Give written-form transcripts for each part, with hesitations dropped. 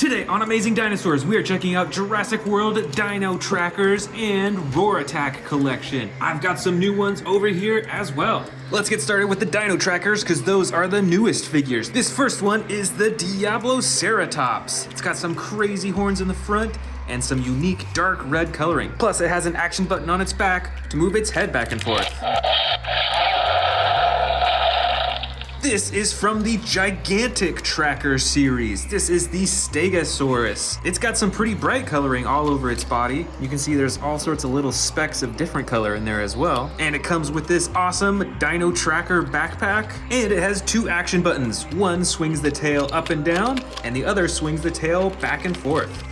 Today on Amazing Dinosaurs, we are checking out Jurassic World Dino Trackers and Roar Attack Collection. I've got some new ones over here as well. Let's get started with the Dino Trackers because those are the newest figures. This first one is the Diabloceratops. It's got some crazy horns in the front and some unique dark red coloring. Plus it has an action button on its back to move its head back and forth. This is from the Gigantic Tracker series. This is the Stegosaurus. It's got some pretty bright coloring all over its body. You can see there's all sorts of little specks of different color in there as well. And it comes with this awesome Dino Tracker backpack. And it has two action buttons. One swings the tail up and down, and the other swings the tail back and forth.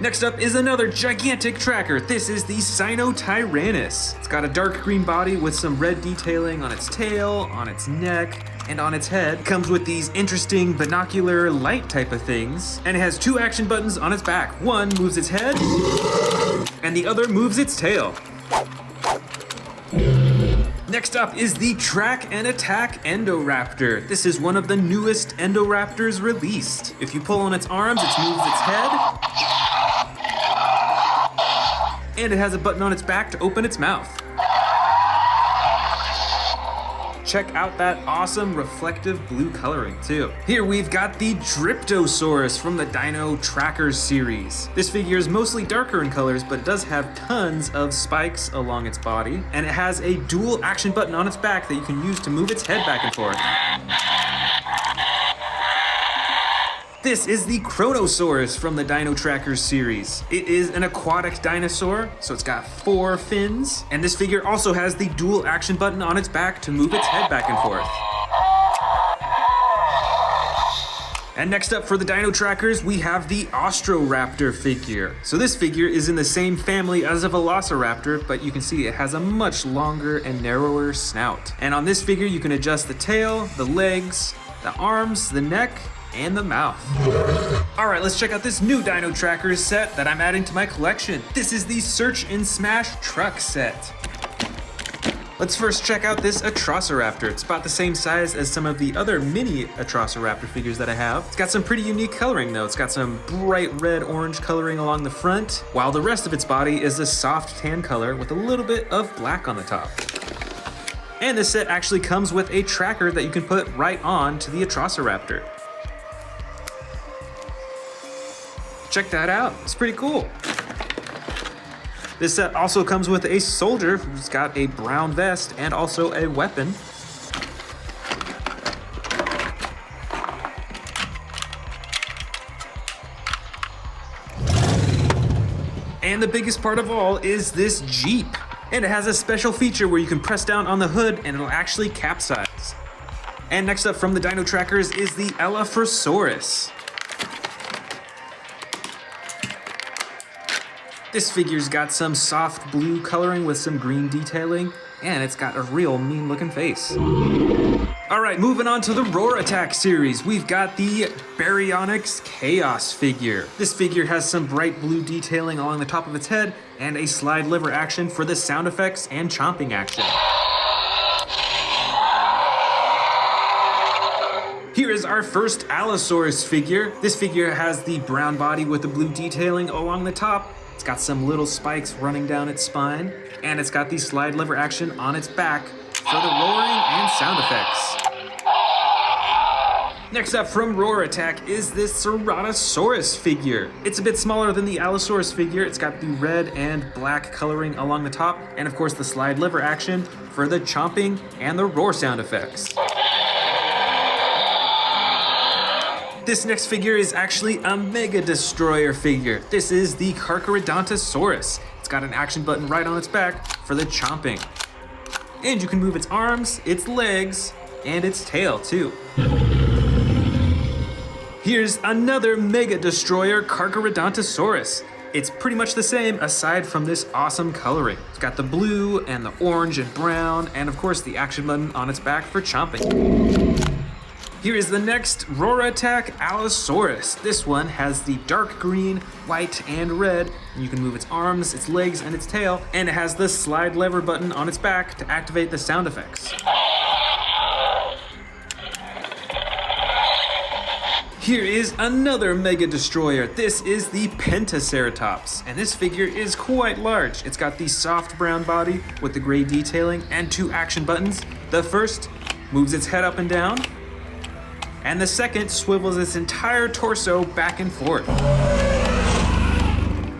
Next up is another gigantic tracker. This is the Sinotyrannus. It's got a dark green body with some red detailing on its tail, on its neck, and on its head. It comes with these interesting binocular light type of things, and it has two action buttons on its back. One moves its head, and the other moves its tail. Next up is the Track and Attack Endoraptor. This is one of the newest Endoraptors released. If you pull on its arms, it moves its head. And it has a button on its back to open its mouth. Check out that awesome reflective blue coloring too. Here we've got the Dryptosaurus from the Dino Trackers series. This figure is mostly darker in colors, but it does have tons of spikes along its body, and it has a dual action button on its back that you can use to move its head back and forth. This is the Chronosaurus from the Dino Trackers series. It is an aquatic dinosaur, so it's got 4 fins, and this figure also has the dual action button on its back to move its head back and forth. And next up for the Dino Trackers, we have the Austroraptor figure. So this figure is in the same family as a Velociraptor, but you can see it has a much longer and narrower snout. And on this figure, you can adjust the tail, the legs, the arms, the neck, and the mouth. All right, let's check out this new Dino Trackers set that I'm adding to my collection. This is the Search and Smash Truck set. Let's first check out this Atrociraptor. It's about the same size as some of the other mini Atrociraptor figures that I have. It's got some pretty unique coloring though. It's got some bright red-orange coloring along the front, while the rest of its body is a soft tan color with a little bit of black on the top. And this set actually comes with a tracker that you can put right on to the Atrociraptor. Check that out, it's pretty cool. This set also comes with a soldier who's got a brown vest and also a weapon. And the biggest part of all is this Jeep. And it has a special feature where you can press down on the hood and it'll actually capsize. And next up from the Dino Trackers is the Elaphrosaurus. This figure's got some soft blue coloring with some green detailing, and it's got a real mean looking face. All right, moving on to the Roar Attack series, we've got the Baryonyx Chaos figure. This figure has some bright blue detailing along the top of its head and a slide lever action for the sound effects and chomping action. Here is our first Allosaurus figure. This figure has the brown body with the blue detailing along the top. It's got some little spikes running down its spine, and it's got the slide lever action on its back for the roaring and sound effects. Next up from Roar Attack is this Ceratosaurus figure. It's a bit smaller than the Allosaurus figure. It's got the red and black coloring along the top, and of course the slide lever action for the chomping and the roar sound effects. This next figure is actually a Mega Destroyer figure. This is the Carcharodontosaurus. It's got an action button right on its back for the chomping. And you can move its arms, its legs, and its tail too. Here's another Mega Destroyer Carcharodontosaurus. It's pretty much the same aside from this awesome coloring. It's got the blue and the orange and brown, and of course the action button on its back for chomping. Here is the next Roar Attack Allosaurus. This one has the dark green, white, and red. You can move its arms, its legs, and its tail, and it has the slide lever button on its back to activate the sound effects. Here is another Mega Destroyer. This is the Pentaceratops, and this figure is quite large. It's got the soft brown body with the gray detailing and 2 action buttons. The first moves its head up and down, and the second swivels its entire torso back and forth.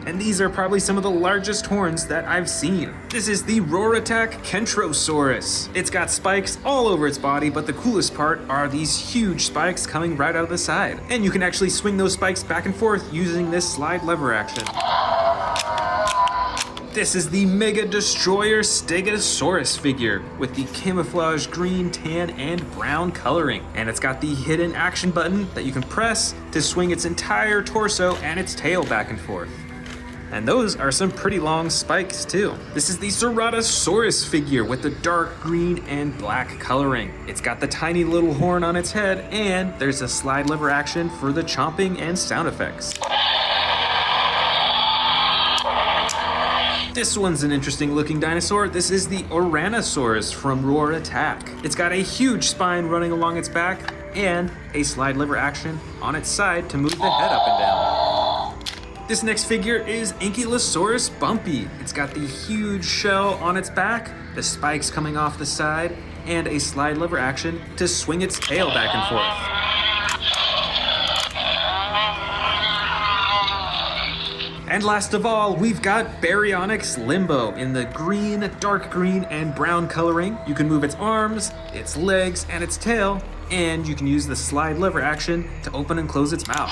And these are probably some of the largest horns that I've seen. This is the Roar Attack Kentrosaurus. It's got spikes all over its body, but the coolest part are these huge spikes coming right out of the side. And you can actually swing those spikes back and forth using this slide lever action. This is the Mega Destroyer Stegosaurus figure with the camouflage green, tan, and brown coloring. And it's got the hidden action button that you can press to swing its entire torso and its tail back and forth. And those are some pretty long spikes too. This is the Ceratosaurus figure with the dark green and black coloring. It's got the tiny little horn on its head, and there's a slide lever action for the chomping and sound effects. This one's an interesting looking dinosaur. This is the Oranosaurus from Roar Attack. It's got a huge spine running along its back and a slide lever action on its side to move the head up and down. This next figure is Ankylosaurus Bumpy. It's got the huge shell on its back, the spikes coming off the side, and a slide lever action to swing its tail back and forth. And last of all, we've got Baryonyx Limbo in the green, dark green, and brown coloring. You can move its arms, its legs, and its tail, and you can use the slide lever action to open and close its mouth.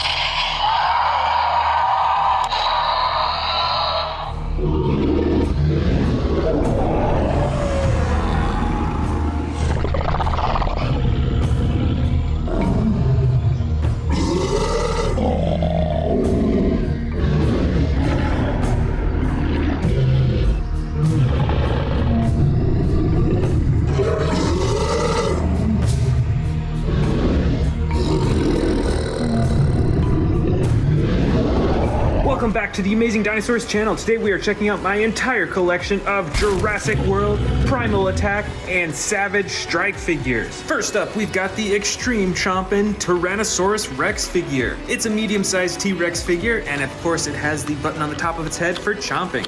Welcome back to the Amazing Dinosaurs channel. Today we are checking out my entire collection of Jurassic World, Primal Attack, and Savage Strike figures. First up, we've got the Extreme Chompin' Tyrannosaurus Rex figure. It's a medium-sized T-Rex figure, and of course it has the button on the top of its head for chomping.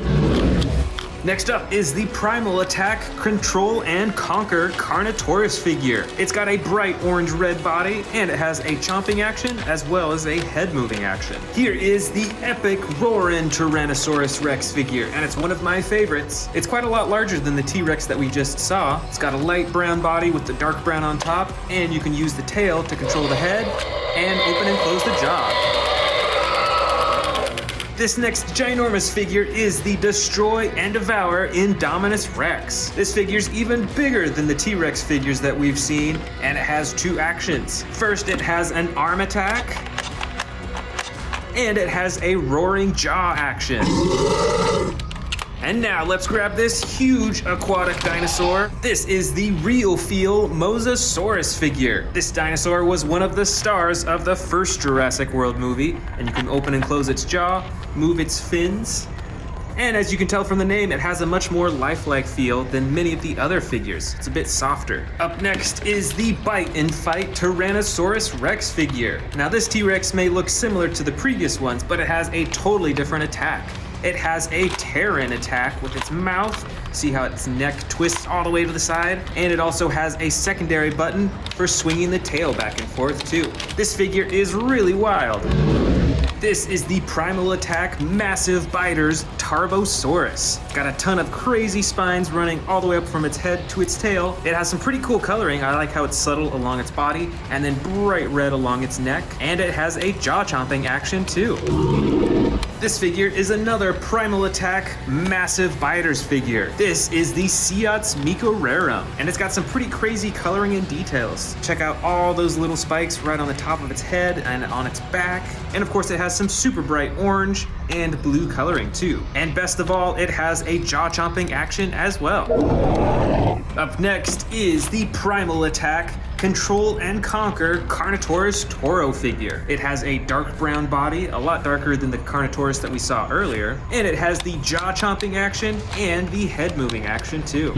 Next up is the Primal Attack, Control, and Conquer Carnotaurus figure. It's got a bright orange-red body, and it has a chomping action as well as a head-moving action. Here is the epic Roarin' Tyrannosaurus Rex figure, and it's one of my favorites. It's quite a lot larger than the T-Rex that we just saw. It's got a light brown body with the dark brown on top, and you can use the tail to control the head and open and close the jaw. This next ginormous figure is the Destroy and Devour Indominus Rex. This figure's even bigger than the T-Rex figures that we've seen, and it has 2 actions. First, it has an arm attack, and it has a roaring jaw action. And now let's grab this huge aquatic dinosaur. This is the Real Feel Mosasaurus figure. This dinosaur was one of the stars of the first Jurassic World movie, and you can open and close its jaw, move its fins, and as you can tell from the name, it has a much more lifelike feel than many of the other figures. It's a bit softer. Up next is the Bite and Fight Tyrannosaurus Rex figure. Now this T-Rex may look similar to the previous ones, but it has a totally different attack. It has a tear-in attack with its mouth. See how its neck twists all the way to the side? And it also has a secondary button for swinging the tail back and forth too. This figure is really wild. This is the Primal Attack Massive Biters Tarbosaurus. It's got a ton of crazy spines running all the way up from its head to its tail. It has some pretty cool coloring. I like how it's subtle along its body and then bright red along its neck. And it has a jaw chomping action too. This figure is another Primal Attack Massive Biters figure. This is the Seats Micorarum, and it's got some pretty crazy coloring and details. Check out all those little spikes right on the top of its head and on its back. And of course it has some super bright orange and blue coloring too. And best of all, it has a jaw chomping action as well. Up next is the Primal Attack Control and Conquer Carnotaurus Toro figure. It has a dark brown body, a lot darker than the Carnotaurus that we saw earlier, and it has the jaw chomping action and the head moving action too.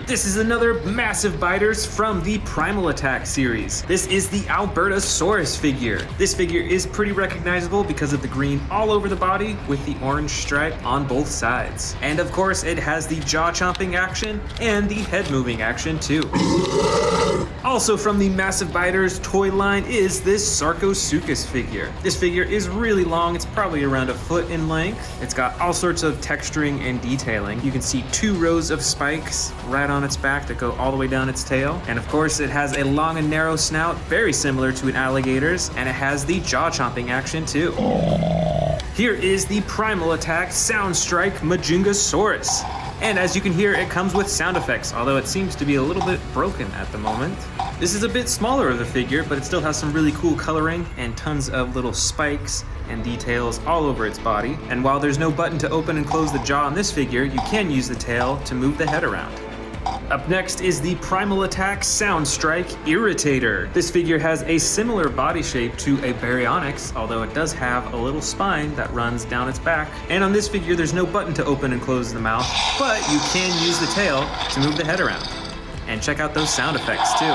This is another massive biters from the Primal Attack series. This is the Albertosaurus figure. This figure is pretty recognizable because of the green all over the body with the orange stripe on both sides. And of course, it has the jaw chomping action and the head moving action too. Also from the Massive Biters toy line is this Sarcosuchus figure. This figure is really long, it's probably around a foot in length. It's got all sorts of texturing and detailing. You can see 2 rows of spikes right on its back that go all the way down its tail. And of course it has a long and narrow snout, very similar to an alligator's, and it has the jaw chomping action too. Here is the Primal Attack Sound Strike Majungasaurus. And as you can hear, it comes with sound effects, although it seems to be a little bit broken at the moment. This is a bit smaller of a figure, but it still has some really cool coloring and tons of little spikes and details all over its body. And while there's no button to open and close the jaw on this figure, you can use the tail to move the head around. Up next is the Primal Attack Sound Strike Irritator. This figure has a similar body shape to a Baryonyx, although it does have a little spine that runs down its back. And on this figure, there's no button to open and close the mouth, but you can use the tail to move the head around. And check out those sound effects too.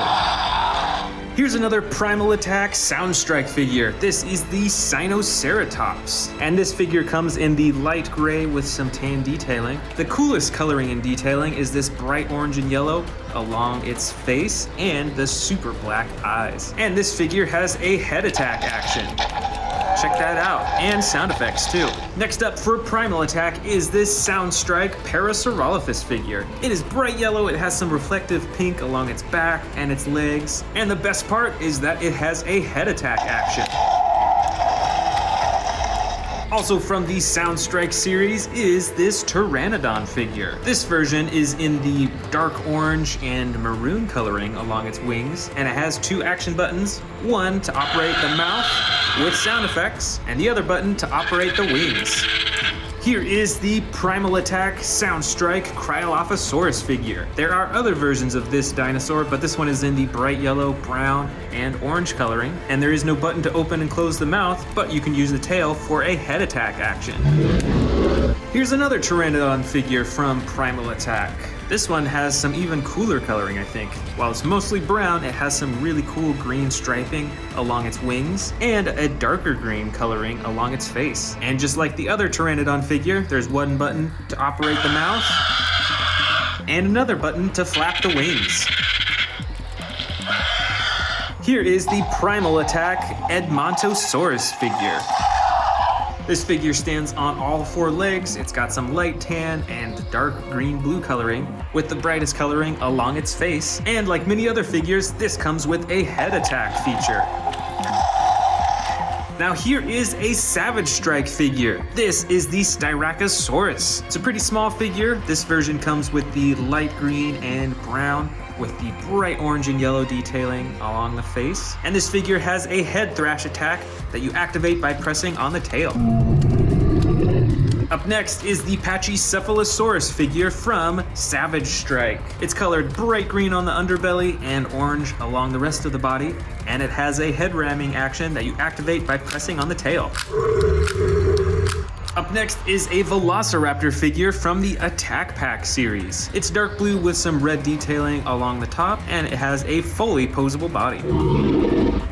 Here's another Primal Attack Sound Strike figure. This is the Sinoceratops. And this figure comes in the light gray with some tan detailing. The coolest coloring and detailing is this bright orange and yellow along its face and the super black eyes. And this figure has a head attack action. Check that out, and sound effects too. Next up for Primal Attack is this Sound Strike Parasaurolophus figure. It is bright yellow, it has some reflective pink along its back and its legs, and the best part is that it has a head attack action. Also from the Sound Strike series is this Pteranodon figure. This version is in the dark orange and maroon coloring along its wings, and it has 2 action buttons, one to operate the mouth with sound effects, and the other button to operate the wings. Here is the Primal Attack Sound Strike Cryolophosaurus figure. There are other versions of this dinosaur, but this one is in the bright yellow, brown, and orange coloring, and there is no button to open and close the mouth, but you can use the tail for a head attack action. Here's another Pteranodon figure from Primal Attack. This one has some even cooler coloring, I think. While it's mostly brown, it has some really cool green striping along its wings and a darker green coloring along its face. And just like the other Pteranodon figure, there's one button to operate the mouth and another button to flap the wings. Here is the Primal Attack Edmontosaurus figure. This figure stands on all 4 legs. It's got some light tan and dark green-blue coloring, with the brightest coloring along its face. And like many other figures, this comes with a head attack feature. Now here is a Savage Strike figure. This is the Styracosaurus. It's a pretty small figure. This version comes with the light green and brown with the bright orange and yellow detailing along the face. And this figure has a head thrash attack that you activate by pressing on the tail. Up next is the Pachycephalosaurus figure from Savage Strike. It's colored bright green on the underbelly and orange along the rest of the body, and it has a head ramming action that you activate by pressing on the tail. Up next is a Velociraptor figure from the Attack Pack series. It's dark blue with some red detailing along the top, and it has a fully posable body.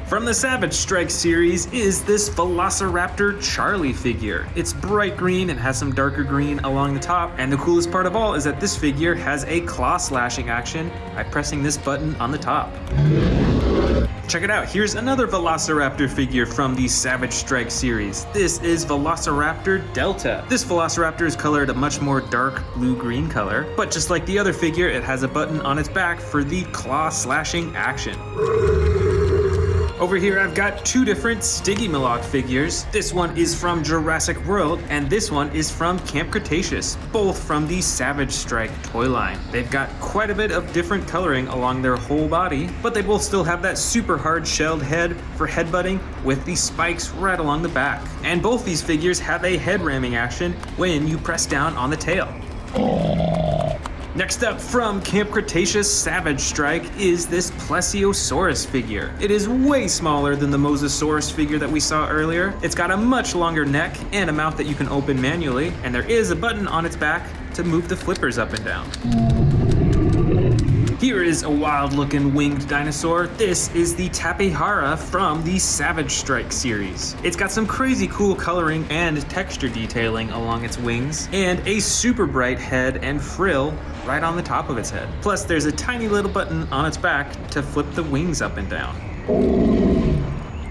From the Savage Strike series is this Velociraptor Charlie figure. It's bright green and has some darker green along the top, and the coolest part of all is that this figure has a claw slashing action by pressing this button on the top. Check it out, here's another Velociraptor figure from the Savage Strike series. This is Velociraptor Delta. This Velociraptor is colored a much more dark blue-green color, but just like the other figure, it has a button on its back for the claw slashing action. Over here I've got 2 different Stygimoloch figures. This one is from Jurassic World, and this one is from Camp Cretaceous, both from the Savage Strike toy line. They've got quite a bit of different coloring along their whole body, but they both still have that super hard shelled head for headbutting with the spikes right along the back. And both these figures have a head ramming action when you press down on the tail. Next up from Camp Cretaceous Savage Strike is this Plesiosaurus figure. It is way smaller than the Mosasaurus figure that we saw earlier. It's got a much longer neck and a mouth that you can open manually, and there is a button on its back to move the flippers up and down. Here is a wild looking winged dinosaur. This is the Tapehara from the Savage Strike series. It's got some crazy cool coloring and texture detailing along its wings, and a super bright head and frill right on the top of its head. Plus there's a tiny little button on its back to flip the wings up and down.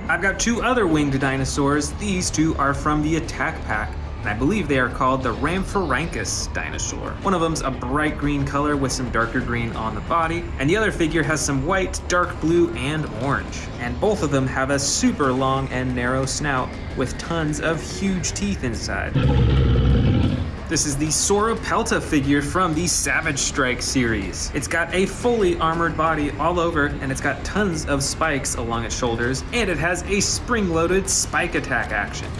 I've got two other winged dinosaurs. These two are from the Attack Pack, and I believe they are called the Rhamphorhynchus dinosaur. One of them's a bright green color with some darker green on the body, and the other figure has some white, dark blue, and orange. And both of them have a super long and narrow snout with tons of huge teeth inside. This is the Sauropelta figure from the Savage Strike series. It's got a fully armored body all over, and it's got tons of spikes along its shoulders, and it has a spring-loaded spike attack action.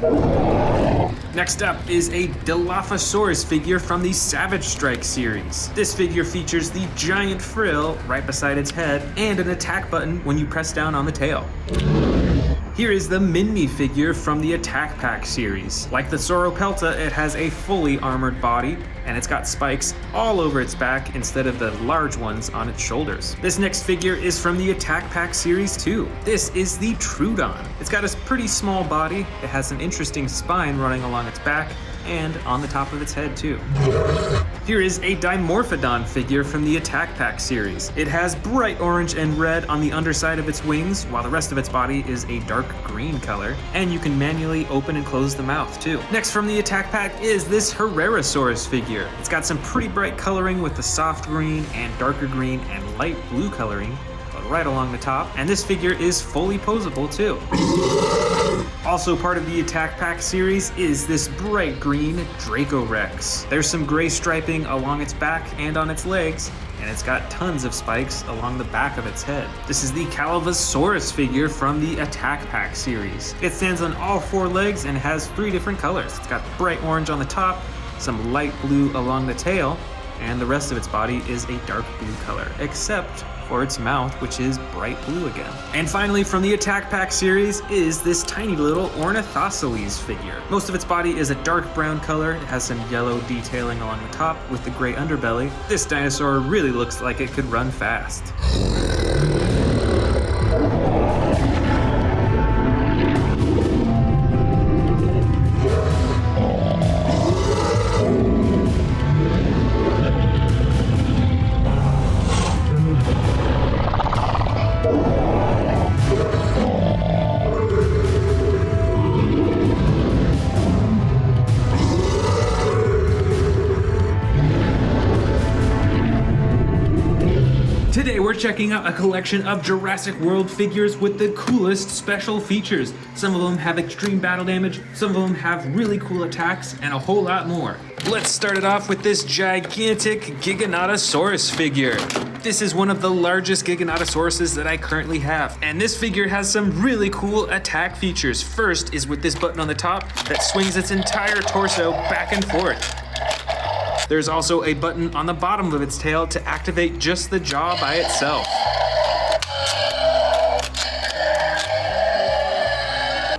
Next up is a Dilophosaurus figure from the Savage Strike series. This figure features the giant frill right beside its head and an attack button when you press down on the tail. Here is the Minmi figure from the Attack Pack series. Like the Sauropelta, it has a fully armored body, and it's got spikes all over its back instead of the large ones on its shoulders. This next figure is from the Attack Pack series too. This is the Troodon. It's got a pretty small body, it has an interesting spine running along its back, and on the top of its head too. Here is a Dimorphodon figure from the Attack Pack series. It has bright orange and red on the underside of its wings, while the rest of its body is a dark green color, and you can manually open and close the mouth too. Next from the Attack Pack is this Herrerasaurus figure. It's got some pretty bright coloring with the soft green and darker green and light blue coloring right along the top, and this figure is fully posable too. Also part of the Attack Pack series is this bright green Dracorex. There's some gray striping along its back and on its legs, and it's got tons of spikes along the back of its head. This is the Calavosaurus figure from the Attack Pack series. It stands on all four legs and has three different colors. It's got bright orange on the top, some light blue along the tail, and the rest of its body is a dark blue color, except for its mouth, which is bright blue again. And finally, from the Attack Pack series is this tiny little Ornithosceles figure. Most of its body is a dark brown color. It has some yellow detailing along the top with the gray underbelly. This dinosaur really looks like it could run fast. Today we're checking out a collection of Jurassic World figures with the coolest special features. Some of them have extreme battle damage, some of them have really cool attacks, and a whole lot more. Let's start it off with this gigantic Giganotosaurus figure. This is one of the largest Giganotosauruses that I currently have, and this figure has some really cool attack features. First is with this button on the top that swings its entire torso back and forth. There's also a button on the bottom of its tail to activate just the jaw by itself.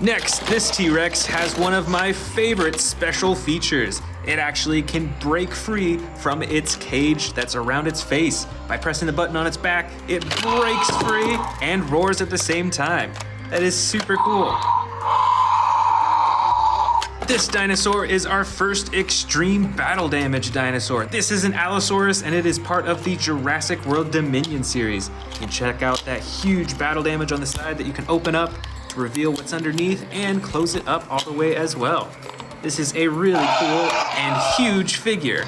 Next, this T-Rex has one of my favorite special features. It actually can break free from its cage that's around its face. By pressing the button on its back, it breaks free and roars at the same time. That is super cool. This dinosaur is our first extreme battle damage dinosaur. This is an Allosaurus, and it is part of the Jurassic World Dominion series. You can check out that huge battle damage on the side that you can open up to reveal what's underneath and close it up all the way as well. This is a really cool and huge figure.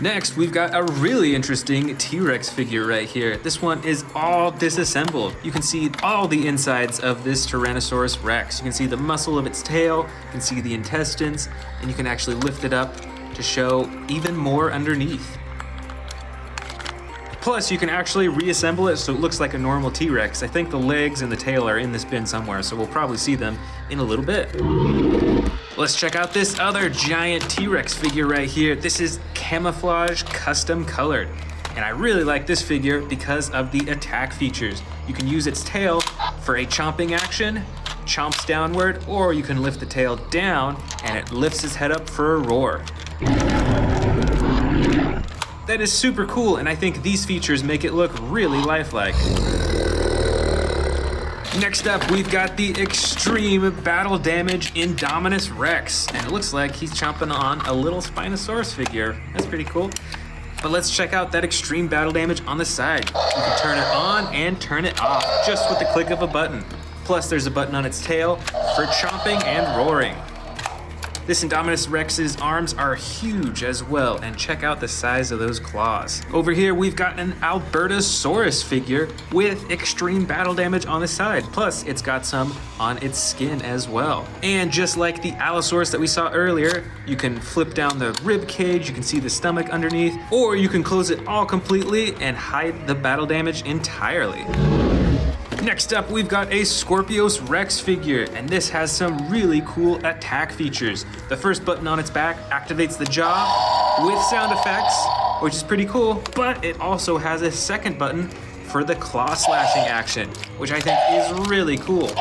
Next, we've got a really interesting T-Rex figure right here. This one is all disassembled. You can see all the insides of this Tyrannosaurus Rex. You can see the muscle of its tail, you can see the intestines, and you can actually lift it up to show even more underneath. Plus, you can actually reassemble it so it looks like a normal T-Rex. I think the legs and the tail are in this bin somewhere, so we'll probably see them in a little bit. Let's check out this other giant T-Rex figure right here. This is camouflage custom colored. And I really like this figure because of the attack features. You can use its tail for a chomping action, chomps downward, or you can lift the tail down and it lifts its head up for a roar. Then That is super cool, and I think these features make it look really lifelike. Next up, we've got the extreme battle damage Indominus Rex, and it looks like he's chomping on a little Spinosaurus figure. That's pretty cool. But let's check out that extreme battle damage on the side. You can turn it on and turn it off just with the click of a button. Plus, there's a button on its tail for chomping and roaring. This Indominus Rex's arms are huge as well, and check out the size of those claws. Over here, we've got an Albertosaurus figure with extreme battle damage on the side. Plus, it's got some on its skin as well. And just like the Allosaurus that we saw earlier, you can flip down the rib cage, you can see the stomach underneath, or you can close it all completely and hide the battle damage entirely. Next up, we've got a Scorpius Rex figure, and this has some really cool attack features. The first button on its back activates the jaw with sound effects, which is pretty cool, but it also has a second button for the claw slashing action, which I think is really cool.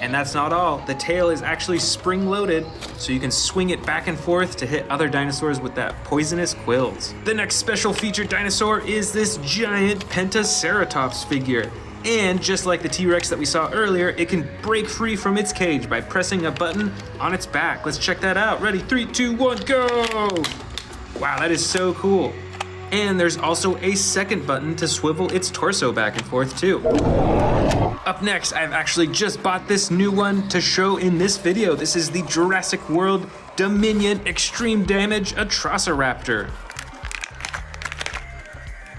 And that's not all. The tail is actually spring-loaded, so you can swing it back and forth to hit other dinosaurs with that poisonous quills. The next special featured dinosaur is this giant Pentaceratops figure. And just like the T-Rex that we saw earlier, it can break free from its cage by pressing a button on its back. Let's check that out. Ready, 3, 2, 1, go! Wow, that is so cool. And there's also a second button to swivel its torso back and forth too. Up next, I've actually just bought this new one to show in this video. This is the Jurassic World Dominion Extreme Damage Atrociraptor.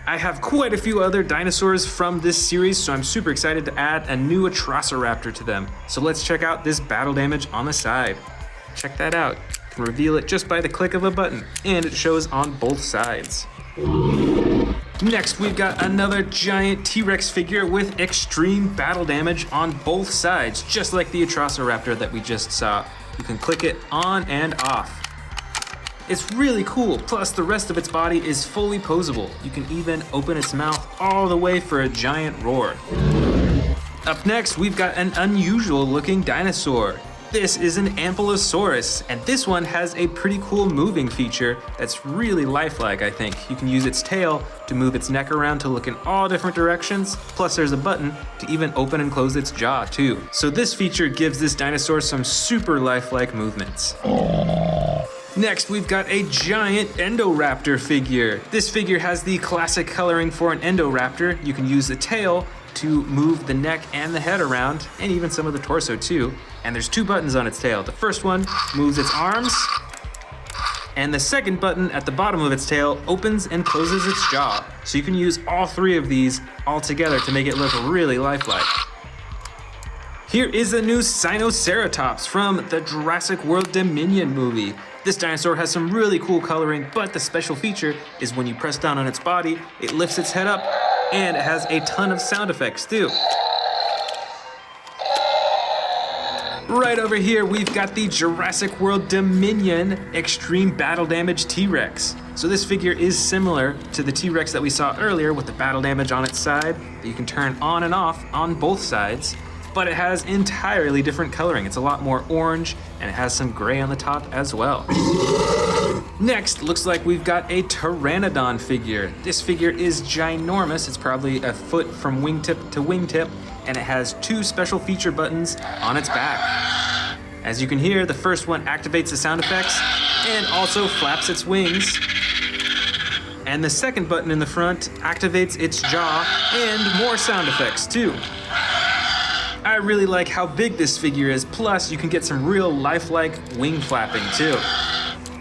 I have quite a few other dinosaurs from this series, so I'm super excited to add a new Atrociraptor to them. So let's check out this battle damage on the side. Check that out. You can reveal it just by the click of a button, and it shows on both sides. Next, we've got another giant T-Rex figure with extreme battle damage on both sides, just like the Atrociraptor that we just saw. You can click it on and off. It's really cool, plus the rest of its body is fully posable. You can even open its mouth all the way for a giant roar. Up next, we've got an unusual looking dinosaur. This is an Ankylosaurus, and this one has a pretty cool moving feature that's really lifelike, I think. You can use its tail to move its neck around to look in all different directions, plus there's a button to even open and close its jaw too. So this feature gives this dinosaur some super lifelike movements. Next, we've got a giant Endoraptor figure. This figure has the classic coloring for an Endoraptor. You can use the tail to move the neck and the head around, and even some of the torso too. And there's two buttons on its tail. The first one moves its arms, and the second button at the bottom of its tail opens and closes its jaw. So you can use all three of these all together to make it look really lifelike. Here is a new Sinoceratops from the Jurassic World Dominion movie. This dinosaur has some really cool coloring, but the special feature is when you press down on its body, it lifts its head up, and it has a ton of sound effects too. Right over here, we've got the Jurassic World Dominion Extreme Battle Damage T-Rex. So this figure is similar to the T-Rex that we saw earlier with the battle damage on its side that you can turn on and off on both sides. But it has entirely different coloring. It's a lot more orange, and it has some gray on the top as well. Next, looks like we've got a Pteranodon figure. This figure is ginormous. It's probably a foot from wingtip to wingtip, and it has two special feature buttons on its back. As you can hear, the first one activates the sound effects and also flaps its wings. And the second button in the front activates its jaw and more sound effects too. I really like how big this figure is, plus you can get some real lifelike wing flapping too.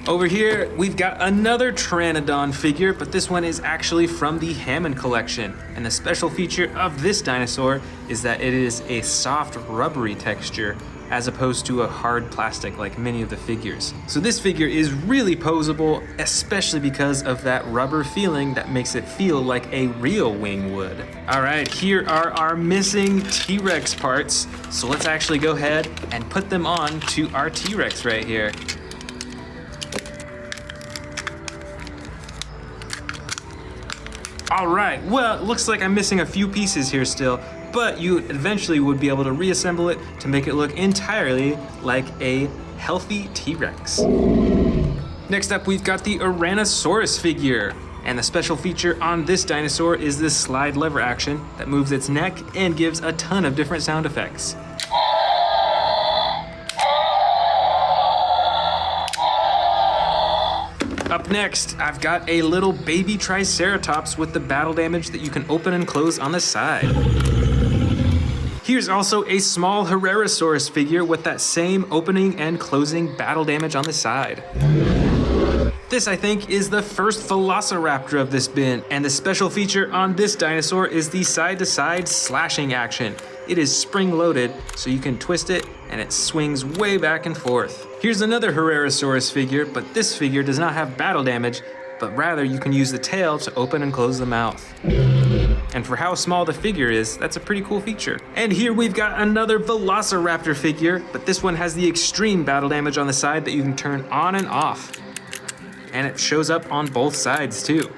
Over here, we've got another Pteranodon figure, but this one is actually from the Hammond collection. And the special feature of this dinosaur is that it is a soft, rubbery texture, as opposed to a hard plastic like many of the figures. So this figure is really posable, especially because of that rubber feeling that makes it feel like a real wing would. All right, here are our missing T-Rex parts. So let's actually go ahead and put them on to our T-Rex right here. All right, well, it looks like I'm missing a few pieces here still, but you eventually would be able to reassemble it to make it look entirely like a healthy T-Rex. Next up, we've got the Ouranosaurus figure. And the special feature on this dinosaur is this slide lever action that moves its neck and gives a ton of different sound effects. Up next, I've got a little baby Triceratops with the battle damage that you can open and close on the side. Here's also a small Herrerasaurus figure with that same opening and closing battle damage on the side. This, I think, is the first Velociraptor of this bin, and the special feature on this dinosaur is the side-to-side slashing action. It is spring-loaded, so you can twist it, and it swings way back and forth. Here's another Herrerasaurus figure, but this figure does not have battle damage, but rather you can use the tail to open and close the mouth. And for how small the figure is, that's a pretty cool feature. And here we've got another Velociraptor figure, but this one has the extreme battle damage on the side that you can turn on and off. And it shows up on both sides too.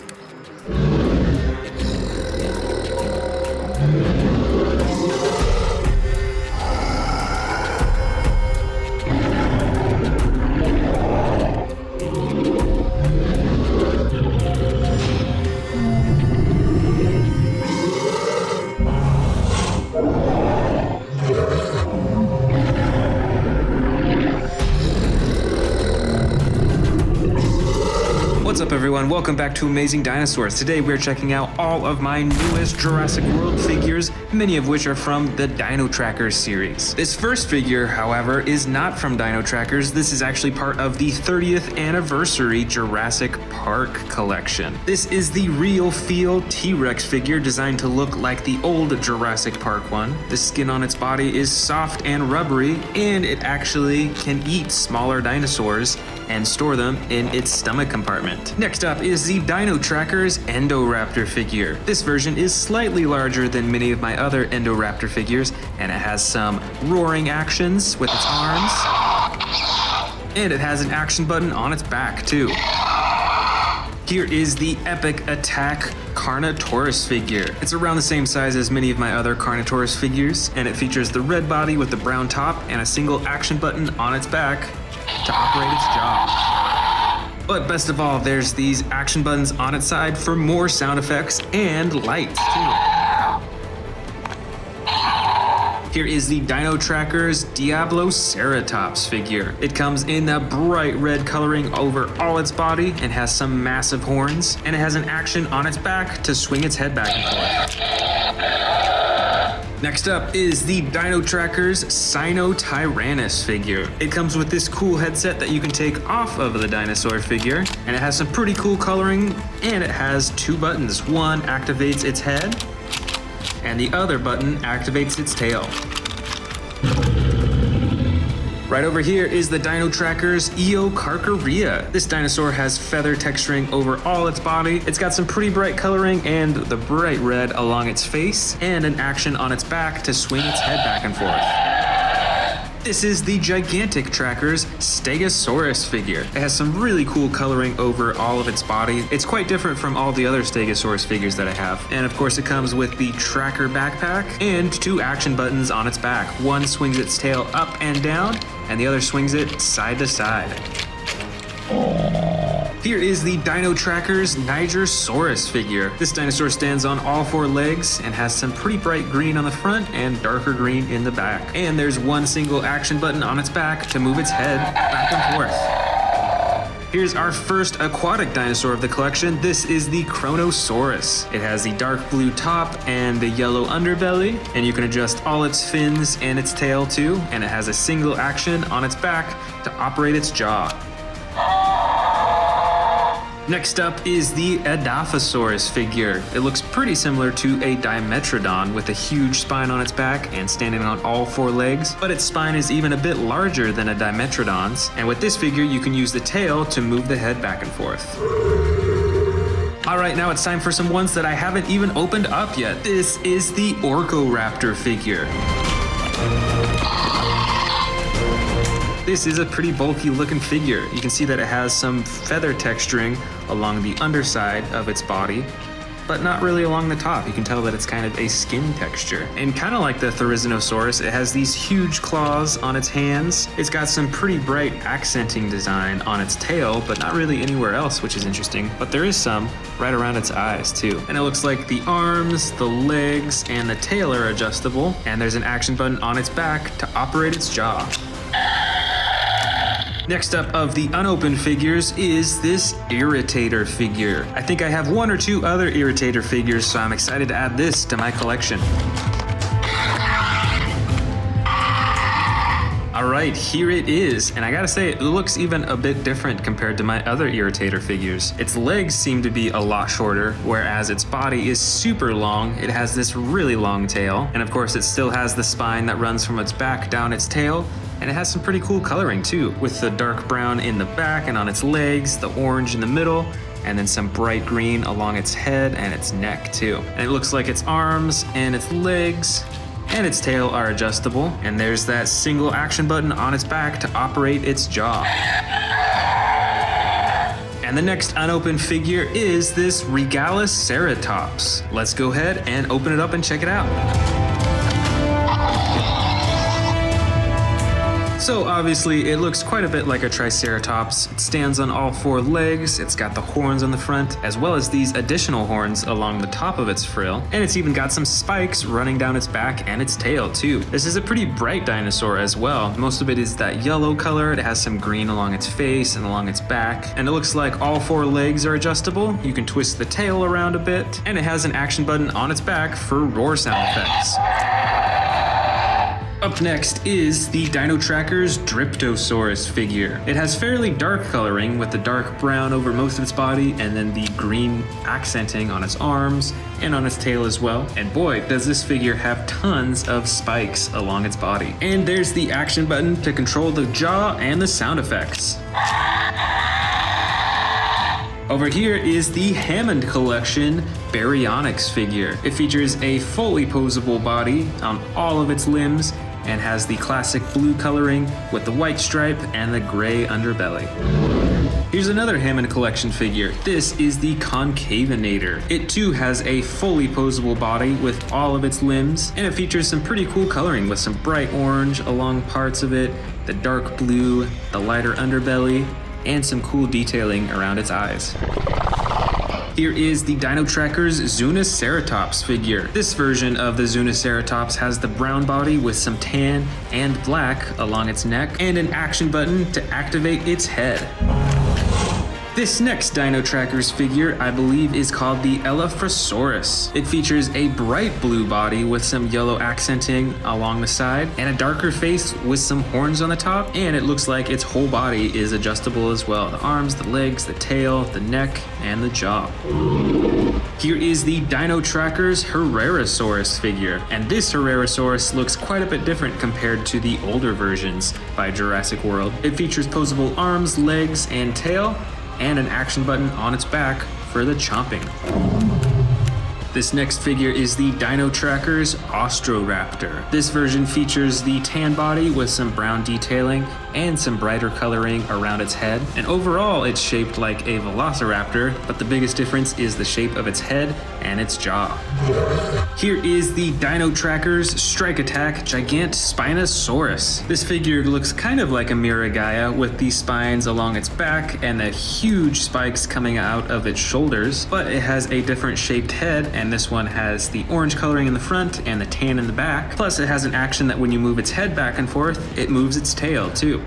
What's up everyone, welcome back to Amazing Dinosaurs. Today we're checking out all of my newest Jurassic World figures, many of which are from the Dino Trackers series. This first figure, however, is not from Dino Trackers. This is actually part of the 30th anniversary Jurassic Park collection. This is the real feel T-Rex figure designed to look like the old Jurassic Park one. The skin on its body is soft and rubbery, and it actually can eat smaller dinosaurs and store them in its stomach compartment. Next up is the Dino Trackers Endoraptor figure. This version is slightly larger than many of my other Endoraptor figures, and it has some roaring actions with its arms, and it has an action button on its back too. Here is the Epic Attack Carnotaurus figure. It's around the same size as many of my other Carnotaurus figures, and it features the red body with the brown top and a single action button on its back to operate its jaw. But best of all, there's these action buttons on its side for more sound effects and lights too. Here is the Dino Trackers Diabloceratops figure. It comes in a bright red coloring over all its body and has some massive horns, and it has an action on its back to swing its head back and forth. Next up is the Dino Trackers Sinotyrannus figure. It comes with this cool headset that you can take off of the dinosaur figure, and it has some pretty cool coloring, and it has two buttons. One activates its head, and the other button activates its tail. Right over here is the Dino Trackers Eocarcharia. This dinosaur has feather texturing over all its body. It's got some pretty bright coloring and the bright red along its face, and an action on its back to swing its head back and forth. This is the Gigantic Trackers Stegosaurus figure. It has some really cool coloring over all of its body. It's quite different from all the other Stegosaurus figures that I have. And of course it comes with the tracker backpack and two action buttons on its back. One swings its tail up and down, and the other swings it side to side. Here is the Dino Trackers Nigersaurus figure. This dinosaur stands on all four legs and has some pretty bright green on the front and darker green in the back. And there's one single action button on its back to move its head back and forth. Here's our first aquatic dinosaur of the collection. This is the Kronosaurus. It has the dark blue top and the yellow underbelly, and you can adjust all its fins and its tail too, and it has a single action on its back to operate its jaw. Next up is the Edaphosaurus figure. It looks pretty similar to a Dimetrodon with a huge spine on its back and standing on all four legs, but its spine is even a bit larger than a Dimetrodon's, and with this figure you can use the tail to move the head back and forth. Alright, now it's time for some ones that I haven't even opened up yet. This is the Orcoraptor figure. This is a pretty bulky looking figure. You can see that it has some feather texturing along the underside of its body, but not really along the top. You can tell that it's kind of a skin texture. And kind of like the Theropod, it has these huge claws on its hands. It's got some pretty bright accenting design on its tail, but not really anywhere else, which is interesting. But there is some right around its eyes too. And it looks like the arms, the legs, and the tail are adjustable. And there's an action button on its back to operate its jaw. Next up of the unopened figures is this Irritator figure. I think I have one or two other Irritator figures, so I'm excited to add this to my collection. All right, here it is, and I gotta say, it looks even a bit different compared to my other Irritator figures. Its legs seem to be a lot shorter, whereas its body is super long. It has this really long tail, and of course it still has the spine that runs from its back down its tail, and it has some pretty cool coloring too, with the dark brown in the back and on its legs, the orange in the middle, and then some bright green along its head and its neck too. And it looks like its arms and its legs and its tail are adjustable, and there's that single action button on its back to operate its jaw. And the next unopened figure is this Regaloceratops. Let's go ahead and open it up and check it out. So obviously it looks quite a bit like a Triceratops. It stands on all four legs, it's got the horns on the front, as well as these additional horns along the top of its frill, and it's even got some spikes running down its back and its tail too. This is a pretty bright dinosaur as well. Most of it is that yellow color. It has some green along its face and along its back, and it looks like all four legs are adjustable. You can twist the tail around a bit, and it has an action button on its back for roar sound effects. Up next is the Dino Tracker's Dryptosaurus figure. It has fairly dark coloring with the dark brown over most of its body and then the green accenting on its arms and on its tail as well. And boy, does this figure have tons of spikes along its body. And there's the action button to control the jaw and the sound effects. Over here is the Hammond Collection Baryonyx figure. It features a fully posable body on all of its limbs and has the classic blue coloring with the white stripe and the gray underbelly. Here's another Hammond Collection figure. This is the Concavinator. It too has a fully posable body with all of its limbs, and it features some pretty cool coloring with some bright orange along parts of it, the dark blue, the lighter underbelly, and some cool detailing around its eyes. Here is the Dino Tracker's Zuniceratops figure. This version of the Zuniceratops has the brown body with some tan and black along its neck, and an action button to activate its head. This next Dino Tracker's figure, I believe, is called the Elaphrosaurus. It features a bright blue body with some yellow accenting along the side and a darker face with some horns on the top, and it looks like its whole body is adjustable as well. The arms, the legs, the tail, the neck, and the jaw. Here is the Dino Tracker's Herrerasaurus figure, and this Herrerasaurus looks quite a bit different compared to the older versions by Jurassic World. It features posable arms, legs, and tail, and an action button on its back for the chomping. This next figure is the Dino Tracker's Austroraptor. This version features the tan body with some brown detailing and some brighter coloring around its head. And overall, it's shaped like a velociraptor, but the biggest difference is the shape of its head and its jaw. Here is the Dino Tracker's Strike Attack Gigant Spinosaurus. This figure looks kind of like a Miragaia with these spines along its back and the huge spikes coming out of its shoulders, but it has a different shaped head, and this one has the orange coloring in the front and the tan in the back. Plus it has an action that when you move its head back and forth, it moves its tail too.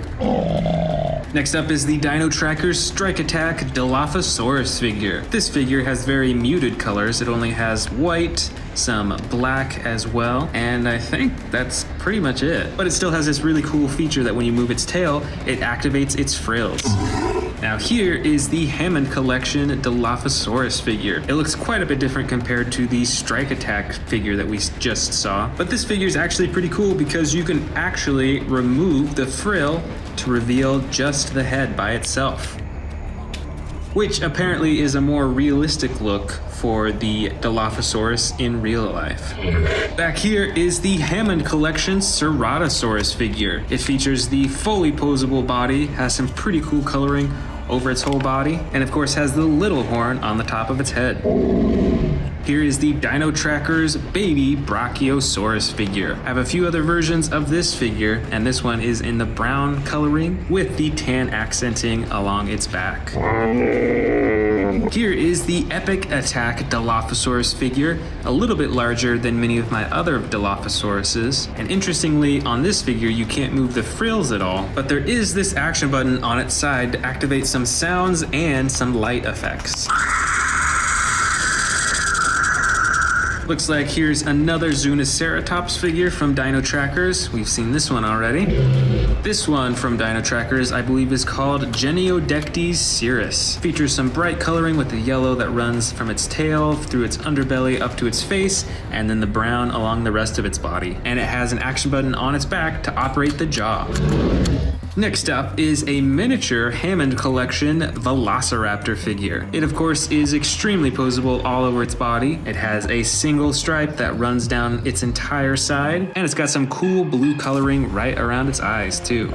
Next up is the Dino Tracker's Strike Attack Dilophosaurus figure. This figure has very muted colors. It only has white, some black as well, and I think that's pretty much it. But it still has this really cool feature that when you move its tail, it activates its frills. Now here is the Hammond Collection Dilophosaurus figure. It looks quite a bit different compared to the Strike Attack figure that we just saw, but this figure is actually pretty cool because you can actually remove the frill to reveal just the head by itself, which apparently is a more realistic look for the Dilophosaurus in real life. Back here is the Hammond Collection Ceratosaurus figure. It features the fully posable body, has some pretty cool coloring over its whole body, and of course has the little horn on the top of its head. Here is the Dino Trackers baby Brachiosaurus figure. I have a few other versions of this figure, and this one is in the brown coloring with the tan accenting along its back. Here is the Epic Attack Dilophosaurus figure, a little bit larger than many of my other Dilophosauruses. And interestingly, on this figure, you can't move the frills at all, but there is this action button on its side to activate some sounds and some light effects. Looks like here's another Zuniceratops figure from Dino Trackers. We've seen this one already. This one from Dino Trackers I believe is called Geniodectes cirrus. Features some bright coloring with the yellow that runs from its tail through its underbelly up to its face, and then the brown along the rest of its body. And it has an action button on its back to operate the jaw. Next up is a miniature Hammond Collection Velociraptor figure. It of course is extremely posable all over its body. It has a single stripe that runs down its entire side, and it's got some cool blue coloring right around its eyes too.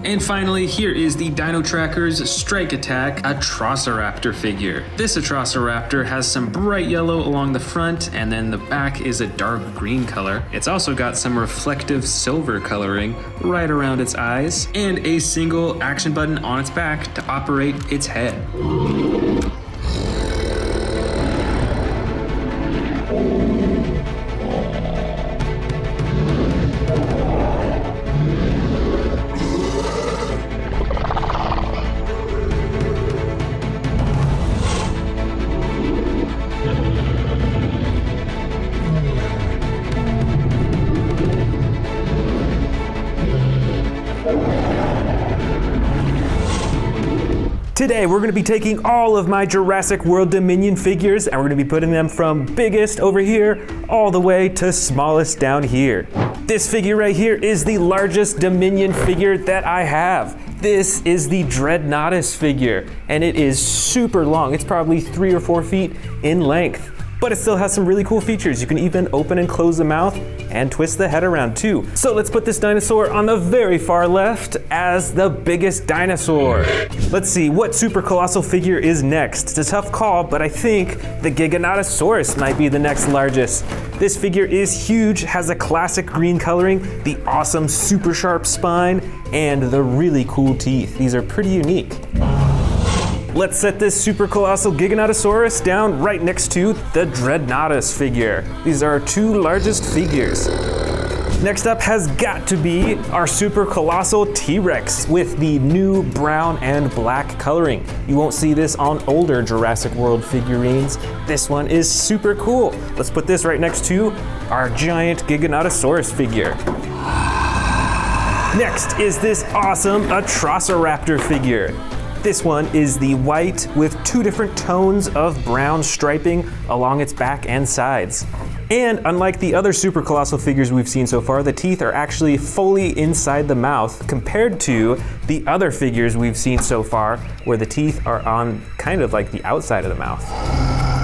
And finally, here is the Dino Trackers Strike Attack Atrociraptor figure. This Atrociraptor has some bright yellow along the front, and then the back is a dark green color. It's also got some reflective silver coloring right around its eyes, and a single action button on its back to operate its head. Today we're going to be taking all of my Jurassic World Dominion figures and we're going to be putting them from biggest over here all the way to smallest down here. This figure right here is the largest Dominion figure that I have. This is the Dreadnoughtus figure, and it is super long. It's probably 3 or 4 feet in length, but it still has some really cool features. You can even open and close the mouth and twist the head around too. So let's put this dinosaur on the very far left as the biggest dinosaur. Let's see, what super colossal figure is next? It's a tough call, but I think the Giganotosaurus might be the next largest. This figure is huge, has a classic green coloring, the awesome super sharp spine, and the really cool teeth. These are pretty unique. Let's set this super colossal Giganotosaurus down right next to the Dreadnoughtus figure. These are our 2 largest figures. Next up has got to be our super colossal T-Rex with the new brown and black coloring. You won't see this on older Jurassic World figurines. This one is super cool. Let's put this right next to our giant Giganotosaurus figure. Next is this awesome Atrociraptor figure. This one is the white with 2 different tones of brown striping along its back and sides. And unlike the other super colossal figures we've seen so far, the teeth are actually fully inside the mouth compared to the other figures we've seen so far where the teeth are on kind of like the outside of the mouth.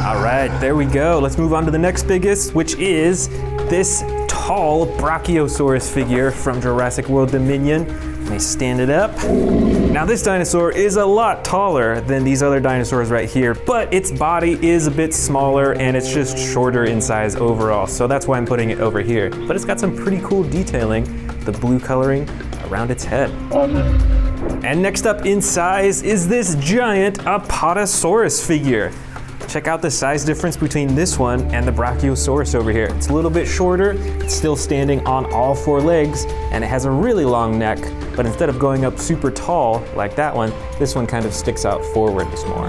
All right, there we go. Let's move on to the next biggest, which is this tall Brachiosaurus figure from Jurassic World Dominion. Let me stand it up. Now this dinosaur is a lot taller than these other dinosaurs right here, but its body is a bit smaller and it's just shorter in size overall, so that's why I'm putting it over here. But it's got some pretty cool detailing, the blue coloring around its head. And next up in size is this giant Apatosaurus figure. Check out the size difference between this one and the Brachiosaurus over here. It's a little bit shorter, it's still standing on all 4 legs, and it has a really long neck, but instead of going up super tall like that one, this one kind of sticks out forwards more.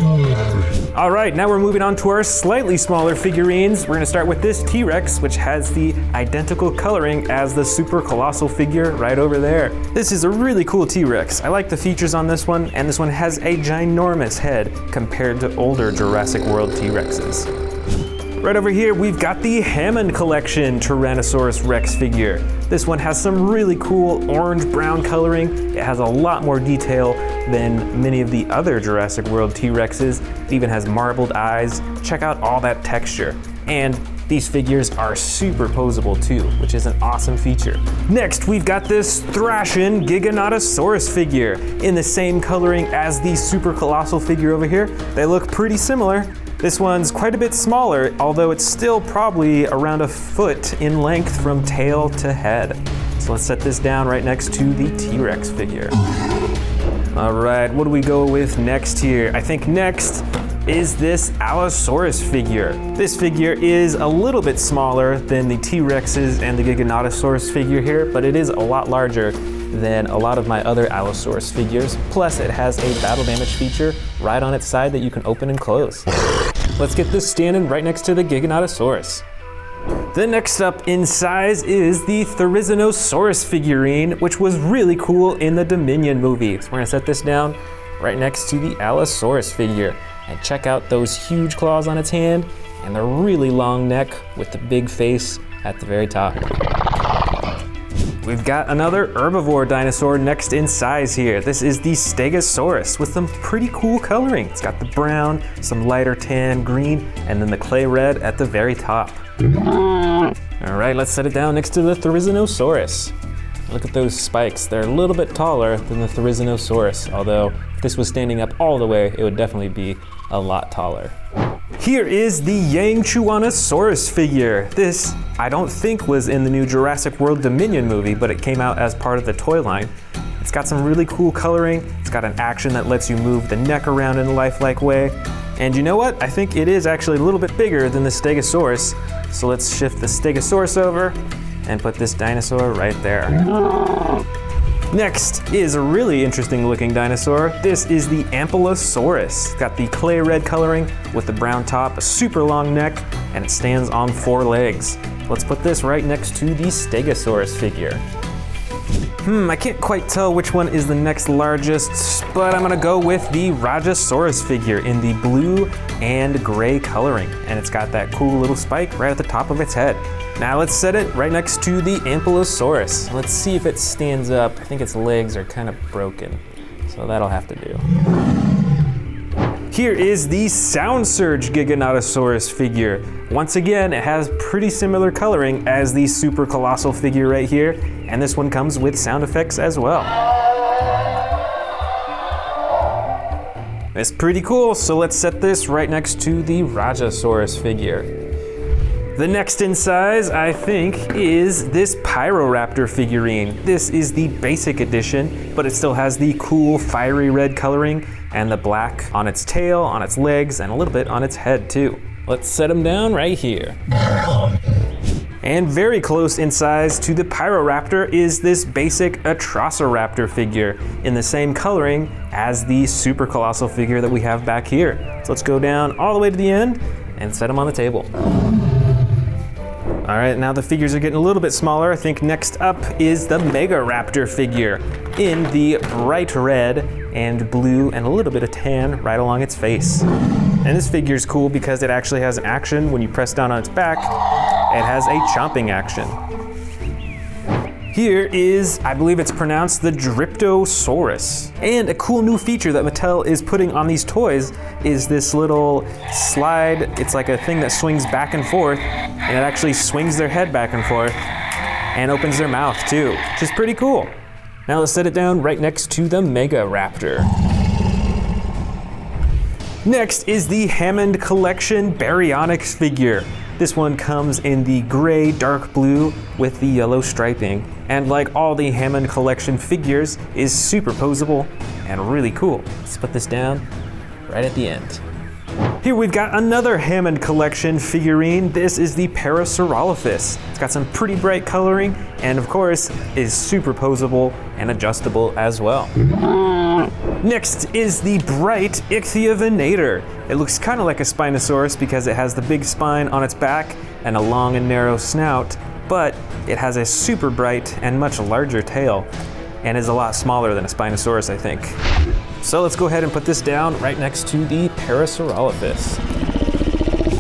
All right, now we're moving on to our slightly smaller figurines. We're gonna start with this T-Rex, which has the identical coloring as the super colossal figure right over there. This is a really cool T-Rex. I like the features on this one, and this one has a ginormous head compared to older Jurassic World T-Rexes. Right over here, we've got the Hammond Collection Tyrannosaurus Rex figure. This one has some really cool orange-brown coloring. It has a lot more detail than many of the other Jurassic World T-Rexes. It even has marbled eyes. Check out all that texture. And these figures are super posable too, which is an awesome feature. Next, we've got this thrashing Giganotosaurus figure in the same coloring as the super colossal figure over here. They look pretty similar. This one's quite a bit smaller, although it's still probably around a foot in length from tail to head. So let's set this down right next to the T-Rex figure. All right, what do we go with next here? I think next is this Allosaurus figure. This figure is a little bit smaller than the T-Rexes and the Giganotosaurus figure here, but it is a lot larger than a lot of my other Allosaurus figures. Plus, it has a battle damage feature right on its side that you can open and close. Let's get this standing right next to the Giganotosaurus. The next up in size is the Therizinosaurus figurine, which was really cool in the Dominion movie. So we're gonna set this down right next to the Allosaurus figure. And check out those huge claws on its hand and the really long neck with the big face at the very top. We've got another herbivore dinosaur next in size here. This is the Stegosaurus with some pretty cool coloring. It's got the brown, some lighter tan, green, and then the clay red at the very top. All right, let's set it down next to the Therizinosaurus. Look at those spikes. They're a little bit taller than the Therizinosaurus, although if this was standing up all the way, it would definitely be a lot taller. Here is the Yangchuanosaurus figure. This, I don't think, was in the new Jurassic World Dominion movie, but it came out as part of the toy line. It's got some really cool coloring. It's got an action that lets you move the neck around in a lifelike way. And you know what? I think it is actually a little bit bigger than the Stegosaurus. So let's shift the Stegosaurus over and put this dinosaur right there. Next is a really interesting looking dinosaur. This is the Ankylosaurus. It's got the clay red coloring with the brown top, a super long neck, and it stands on 4 legs. Let's put this right next to the Stegosaurus figure. I can't quite tell which one is the next largest, but I'm gonna go with the Rajasaurus figure in the blue and gray coloring. And it's got that cool little spike right at the top of its head. Now let's set it right next to the Ankylosaurus. Let's see if it stands up. I think its legs are kind of broken, so that'll have to do. Here is the Sound Surge Giganotosaurus figure. Once again, it has pretty similar coloring as the super colossal figure right here, and this one comes with sound effects as well. It's pretty cool, so let's set this right next to the Rajasaurus figure. The next in size, I think, is this Pyroraptor figurine. This is the basic edition, but it still has the cool fiery red coloring and the black on its tail, on its legs, and a little bit on its head too. Let's set them down right here. And very close in size to the Pyroraptor is this basic Atrociraptor figure in the same coloring as the super colossal figure that we have back here. So let's go down all the way to the end and set them on the table. All right, now the figures are getting a little bit smaller. I think next up is the Megaraptor figure in the bright red and blue and a little bit of tan right along its face. And this figure is cool because it actually has an action when you press down on its back. It has a chomping action. Here is, I believe it's pronounced the Dryptosaurus. And a cool new feature that Mattel is putting on these toys is this little slide. It's like a thing that swings back and forth, and it actually swings their head back and forth and opens their mouth too, which is pretty cool. Now let's set it down right next to the Megaraptor. Next is the Hammond Collection Baryonyx figure. This one comes in the gray, dark blue with the yellow striping. And like all the Hammond Collection figures, is superposable and really cool. Let's put this down right at the end. Here we've got another Hammond Collection figurine. This is the Parasaurolophus. It's got some pretty bright coloring and of course is superposable and adjustable as well. Next is the bright Ichthyovenator. It looks kind of like a Spinosaurus because it has the big spine on its back and a long and narrow snout, but it has a super bright and much larger tail and is a lot smaller than a Spinosaurus, I think. So let's go ahead and put this down right next to the Parasaurolophus.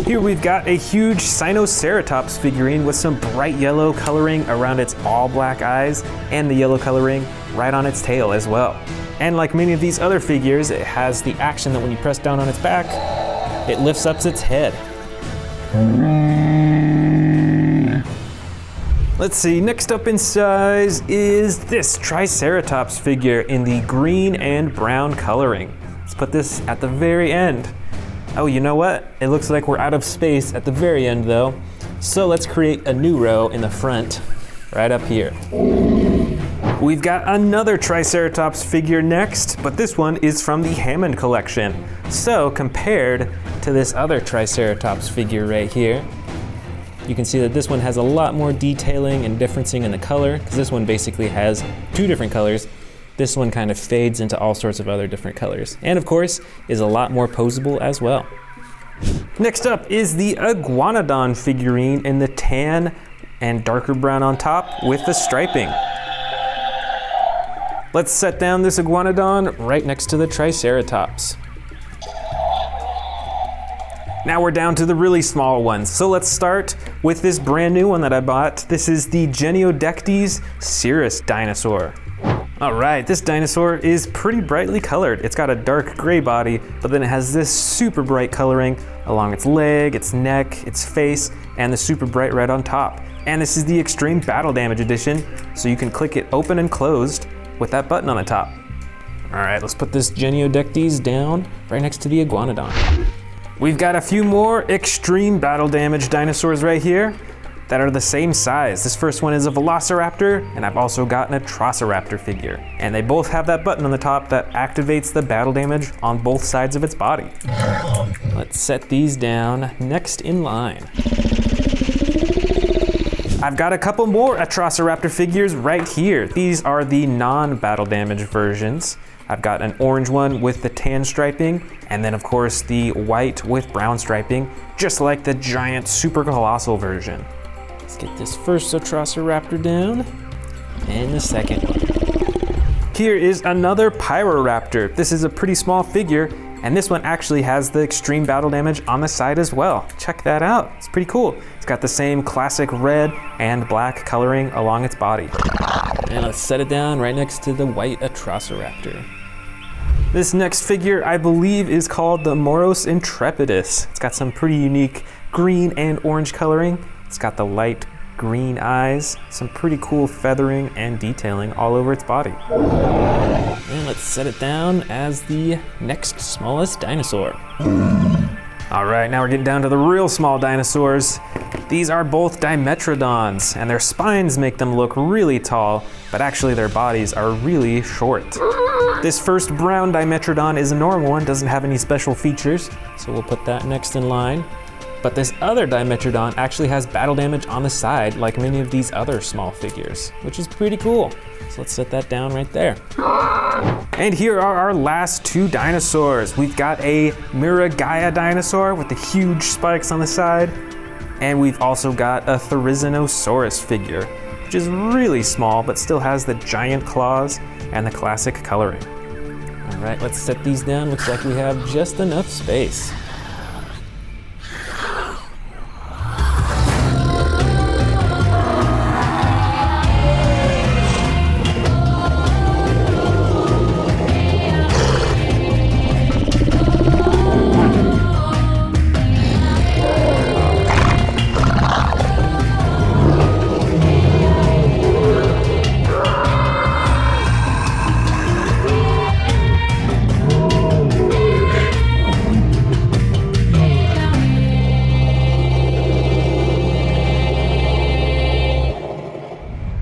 Here we've got a huge Sinoceratops figurine with some bright yellow coloring around its all black eyes and the yellow coloring right on its tail as well. And like many of these other figures, it has the action that when you press down on its back, it lifts up its head. Let's see, next up in size is this Triceratops figure in the green and brown coloring. Let's put this at the very end. Oh, you know what? It looks like we're out of space at the very end though. So let's create a new row in the front, right up here. We've got another Triceratops figure next, but this one is from the Hammond collection. So compared to this other Triceratops figure right here, you can see that this one has a lot more detailing and differencing in the color, because this one basically has two different colors. This one kind of fades into all sorts of other different colors. And of course, is a lot more posable as well. Next up is the Iguanodon figurine in the tan and darker brown on top with the striping. Let's set down this Iguanodon right next to the Triceratops. Now we're down to the really small ones. So let's start with this brand new one that I bought. This is the Geniodectes Cirrus dinosaur. All right, this dinosaur is pretty brightly colored. It's got a dark gray body, but then it has this super bright coloring along its leg, its neck, its face, and the super bright red on top. And this is the Extreme Battle Damage edition, so you can click it open and closed with that button on the top. All right, let's put this Geniodectes down right next to the Iguanodon. We've got a few more Extreme Battle Damage dinosaurs right here that are the same size. This first one is a Velociraptor, and I've also gotten a Trosiraptor figure. And they both have that button on the top that activates the battle damage on both sides of its body. Let's set these down next in line. I've got a couple more Atrociraptor figures right here. These are the non-battle damage versions. I've got an orange one with the tan striping, and then of course the white with brown striping, just like the giant super colossal version. Let's get this first Atrociraptor down, and the second one. Here is another Pyroraptor. This is a pretty small figure, and this one actually has the extreme battle damage on the side as well. Check that out, it's pretty cool. It's got the same classic red and black coloring along its body. And let's set it down right next to the white Atrociraptor. This next figure, I believe, is called the Moros Intrepidus. It's got some pretty unique green and orange coloring. It's got the light green eyes, some pretty cool feathering and detailing all over its body. And let's set it down as the next smallest dinosaur. All right, now we're getting down to the real small dinosaurs. These are both Dimetrodons, and their spines make them look really tall, but actually their bodies are really short. This first brown Dimetrodon is a normal one, doesn't have any special features, so we'll put that next in line. But this other Dimetrodon actually has battle damage on the side, like many of these other small figures, which is pretty cool. So let's set that down right there. And here are our last two dinosaurs. We've got a Miragaia dinosaur with the huge spikes on the side, and we've also got a Therizinosaurus figure, which is really small, but still has the giant claws and the classic coloring. All right, let's set these down. Looks like we have just enough space.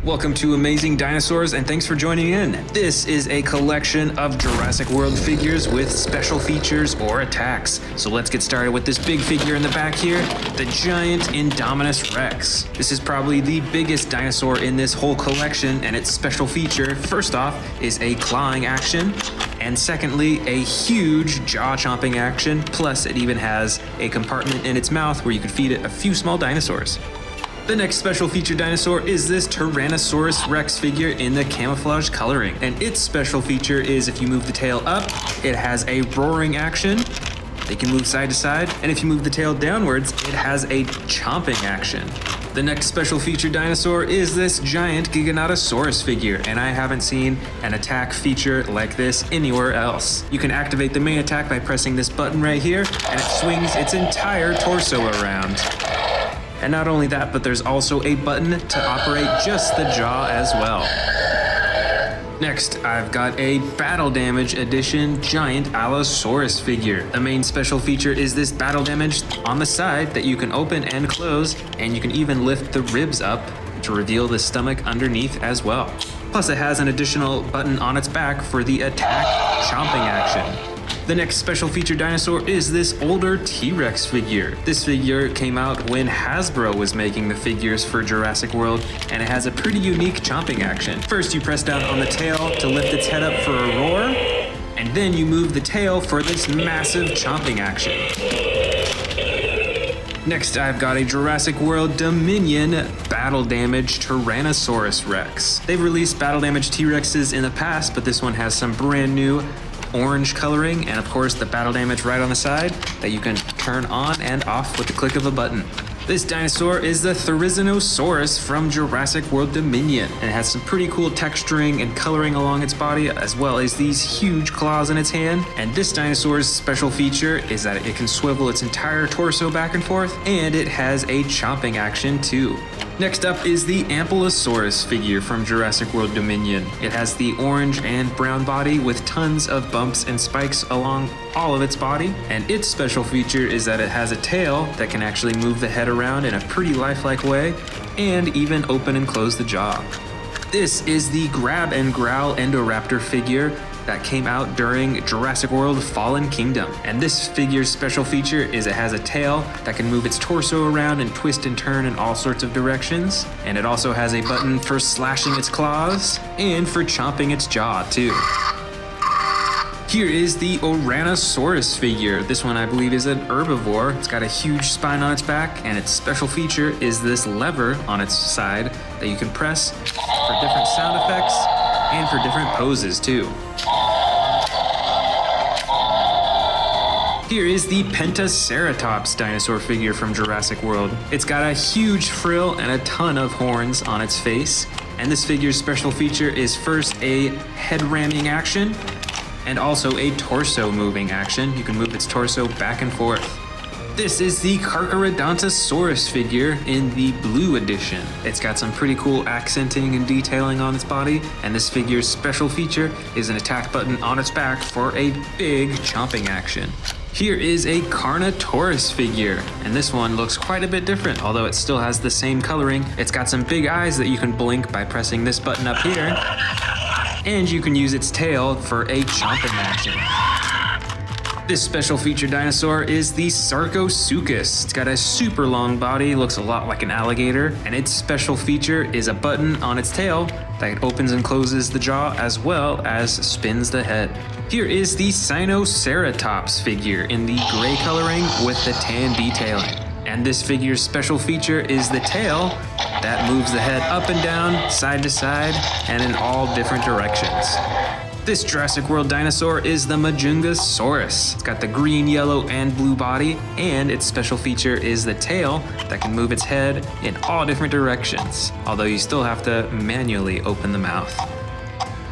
Welcome to Amazing Dinosaurs, and thanks for joining in. This is a collection of Jurassic World figures with special features or attacks. So let's get started with this big figure in the back here, the giant Indominus Rex. This is probably the biggest dinosaur in this whole collection, and its special feature, first off, is a clawing action, and secondly, a huge jaw-chomping action, plus it even has a compartment in its mouth where you could feed it a few small dinosaurs. The next special feature dinosaur is this Tyrannosaurus Rex figure in the camouflage coloring. And its special feature is if you move the tail up, it has a roaring action. They can move side to side. And if you move the tail downwards, it has a chomping action. The next special feature dinosaur is this giant Giganotosaurus figure, and I haven't seen an attack feature like this anywhere else. You can activate the main attack by pressing this button right here, and it swings its entire torso around. And not only that, but there's also a button to operate just the jaw as well. Next, I've got a Battle Damage Edition Giant Allosaurus figure. The main special feature is this battle damage on the side that you can open and close, and you can even lift the ribs up to reveal the stomach underneath as well. Plus, it has an additional button on its back for the attack chomping action. The next special feature dinosaur is this older T-Rex figure. This figure came out when Hasbro was making the figures for Jurassic World, and it has a pretty unique chomping action. First, you press down on the tail to lift its head up for a roar, and then you move the tail for this massive chomping action. Next, I've got a Jurassic World Dominion Battle Damage Tyrannosaurus Rex. They've released Battle Damage T-Rexes in the past, but this one has some brand new orange coloring, and of course the battle damage right on the side that you can turn on and off with the click of a button. This dinosaur is the Theropod from Jurassic World Dominion, and it has some pretty cool texturing and coloring along its body, as well as these huge claws in its hand. And this dinosaur's special feature is that it can swivel its entire torso back and forth, and it has a chomping action too. Next up is the Ankylosaurus figure from Jurassic World Dominion. It has the orange and brown body with tons of bumps and spikes along all of its body, and its special feature is that it has a tail that can actually move the head around in a pretty lifelike way, and even open and close the jaw. This is the Grab and Growl Endoraptor figure that came out during Jurassic World Fallen Kingdom. And this figure's special feature is it has a tail that can move its torso around and twist and turn in all sorts of directions. And it also has a button for slashing its claws and for chomping its jaw too. Here is the Ouranosaurus figure. This one I believe is an herbivore. It's got a huge spine on its back, and its special feature is this lever on its side that you can press for different sound effects and for different poses too. Here is the Pentaceratops dinosaur figure from Jurassic World. It's got a huge frill and a ton of horns on its face, and this figure's special feature is first a head ramming action and also a torso moving action. You can move its torso back and forth. This is the Carcharodontosaurus figure in the blue edition. It's got some pretty cool accenting and detailing on its body, and this figure's special feature is an attack button on its back for a big chomping action. Here is a Carnotaurus figure, and this one looks quite a bit different, although it still has the same coloring. It's got some big eyes that you can blink by pressing this button up here, and you can use its tail for a chomping action. This special feature dinosaur is the Sarcosuchus. It's got a super long body, looks a lot like an alligator, and its special feature is a button on its tail that opens and closes the jaw as well as spins the head. Here is the Sinoceratops figure in the gray coloring with the tan detailing. And this figure's special feature is the tail that moves the head up and down, side to side, and in all different directions. This Jurassic World dinosaur is the Majungasaurus. It's got the green, yellow, and blue body, and its special feature is the tail that can move its head in all different directions, although you still have to manually open the mouth.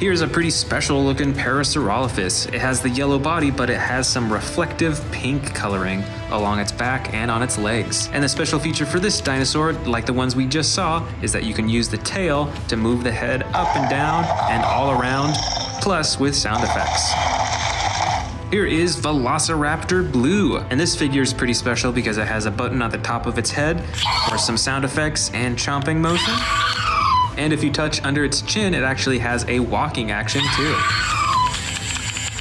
Here's a pretty special looking Parasaurolophus. It has the yellow body, but it has some reflective pink coloring along its back and on its legs. And the special feature for this dinosaur, like the ones we just saw, is that you can use the tail to move the head up and down and all around, plus with sound effects. Here is Velociraptor Blue, and this figure is pretty special because it has a button at the top of its head for some sound effects and chomping motion. And if you touch under its chin, it actually has a walking action too.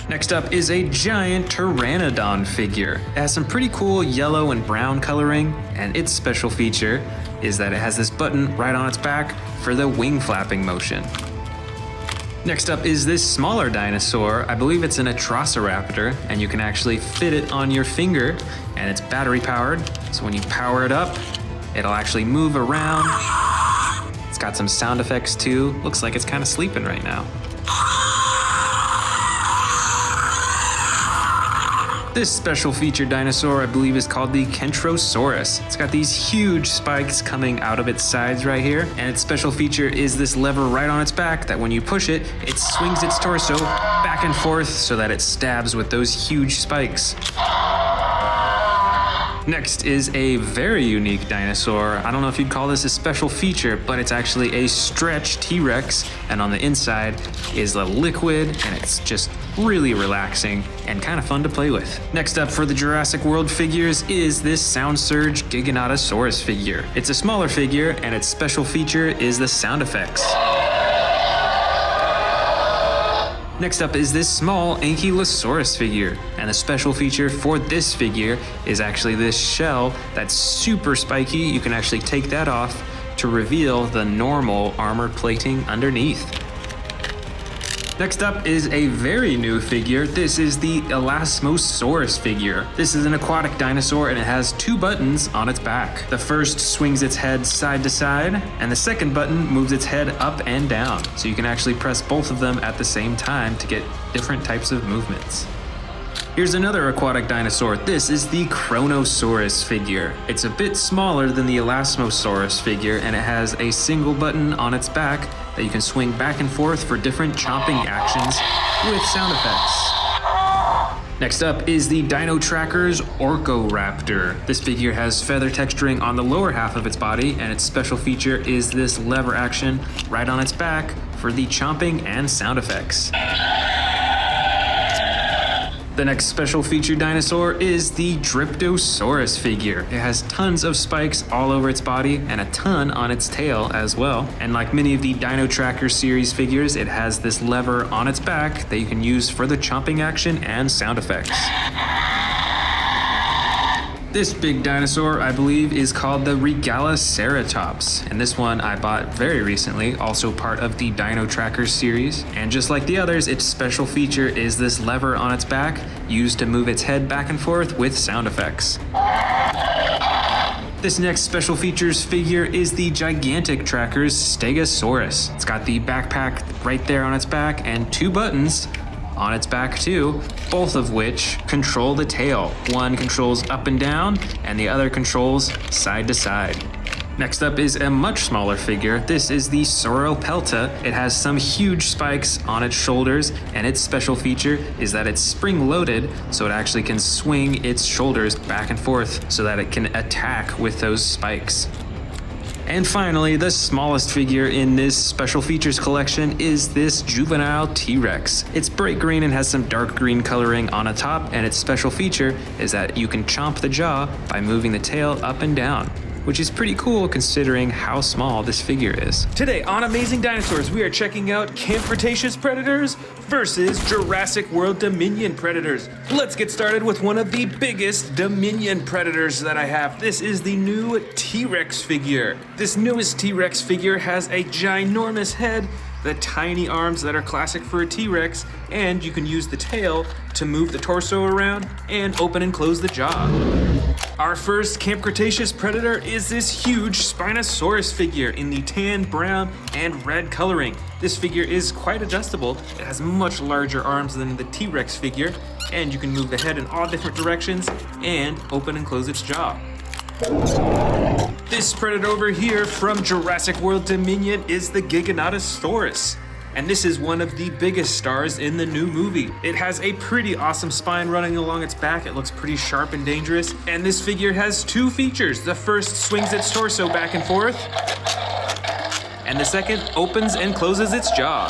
Next up is a giant Pteranodon figure. It has some pretty cool yellow and brown coloring, and its special feature is that it has this button right on its back for the wing flapping motion. Next up is this smaller dinosaur. I believe it's an Atrociraptor, and you can actually fit it on your finger, and it's battery powered. So when you power it up, it'll actually move around. It's got some sound effects too. Looks like it's kind of sleeping right now. This special feature dinosaur, I believe, is called the Kentrosaurus. It's got these huge spikes coming out of its sides right here, and its special feature is this lever right on its back that when you push it, it swings its torso back and forth so that it stabs with those huge spikes. Next is a very unique dinosaur. I don't know if you'd call this a special feature, but it's actually a stretch T-Rex, and on the inside is a liquid, and it's just really relaxing and kind of fun to play with. Next up for the Jurassic World figures is this Sound Surge Giganotosaurus figure. It's a smaller figure, and its special feature is the sound effects. Next up is this small Ankylosaurus figure, and the special feature for this figure is actually this shell that's super spiky. You can actually take that off to reveal the normal armor plating underneath. Next up is a very new figure. This is the Elasmosaurus figure. This is an aquatic dinosaur and it has two buttons on its back. The first swings its head side to side, and the second button moves its head up and down. So you can actually press both of them at the same time to get different types of movements. Here's another aquatic dinosaur. This is the Kronosaurus figure. It's a bit smaller than the Elasmosaurus figure, and it has a single button on its back that you can swing back and forth for different chomping actions with sound effects. Next up is the Dino Tracker's Orcoraptor. This figure has feather texturing on the lower half of its body, and its special feature is this lever action right on its back for the chomping and sound effects. The next special feature dinosaur is the Dryptosaurus figure. It has tons of spikes all over its body and a ton on its tail as well. And like many of the Dino Tracker series figures, it has this lever on its back that you can use for the chomping action and sound effects. This big dinosaur, I believe, is called the Regaloceratops, and this one I bought very recently, also part of the Dino Trackers series. And just like the others, its special feature is this lever on its back, used to move its head back and forth with sound effects. This next special features figure is the Gigantic Tracker's Stegosaurus. It's got the backpack right there on its back and two buttons on its back too, both of which control the tail. One controls up and down, and the other controls side to side. Next up is a much smaller figure. This is the Sauropelta. It has some huge spikes on its shoulders, and its special feature is that it's spring-loaded, so it actually can swing its shoulders back and forth so that it can attack with those spikes. And finally, the smallest figure in this special features collection is this juvenile T-Rex. It's bright green and has some dark green coloring on the top, and its special feature is that you can chomp the jaw by moving the tail up and down, which is pretty cool considering how small this figure is. Today on Amazing Dinosaurs, we are checking out Camp Cretaceous predators versus Jurassic World Dominion predators. Let's get started with one of the biggest Dominion predators that I have. This is the new T-Rex figure. This newest T-Rex figure has a ginormous head, the tiny arms that are classic for a T-Rex, and you can use the tail to move the torso around and open and close the jaw. Our first Camp Cretaceous predator is this huge Spinosaurus figure in the tan, brown, and red coloring. This figure is quite adjustable. It has much larger arms than the T-Rex figure, and you can move the head in all different directions and open and close its jaw. This predator over here from Jurassic World Dominion is the Giganotosaurus. And this is one of the biggest stars in the new movie. It has a pretty awesome spine running along its back. It looks pretty sharp and dangerous. And this figure has two features. The first swings its torso back and forth, and the second opens and closes its jaw.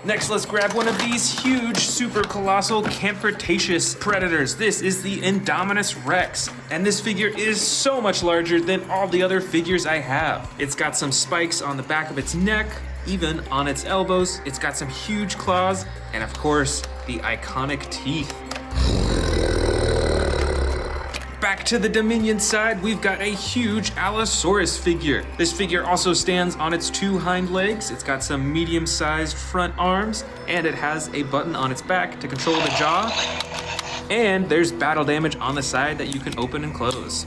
Next, let's grab one of these huge, super colossal Camp Cretaceous predators. This is the Indominus Rex, and this figure is so much larger than all the other figures I have. It's got some spikes on the back of its neck, even on its elbows. It's got some huge claws, and of course, the iconic teeth. Back to the Dominion side, we've got a huge Allosaurus figure. This figure also stands on its two hind legs. It's got some medium-sized front arms, and it has a button on its back to control the jaw. And there's battle damage on the side that you can open and close.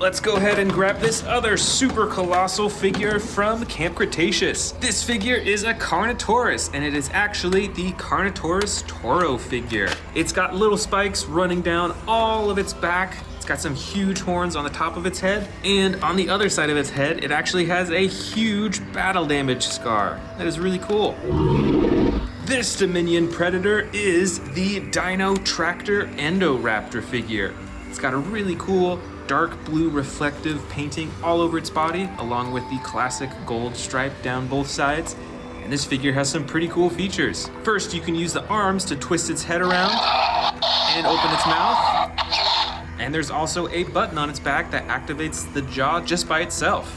Let's go ahead and grab this other super colossal figure from Camp Cretaceous. This figure is a Carnotaurus, and it is actually the Carnotaurus Toro figure. It's got little spikes running down all of its back. It's got some huge horns on the top of its head, and on the other side of its head, it actually has a huge battle damage scar. That is really cool. This Dominion Predator is the Dino Tractor Endoraptor figure. It's got a really cool dark blue reflective painting all over its body, along with the classic gold stripe down both sides. And this figure has some pretty cool features. First, you can use the arms to twist its head around and open its mouth. And there's also a button on its back that activates the jaw just by itself.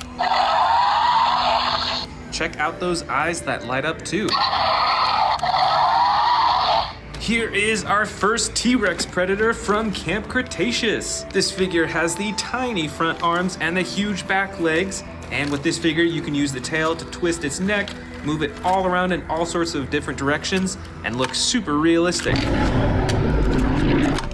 Check out those eyes that light up too. Here is our first T-Rex Predator from Camp Cretaceous. This figure has the tiny front arms and the huge back legs. And with this figure, you can use the tail to twist its neck, move it all around in all sorts of different directions, and look super realistic.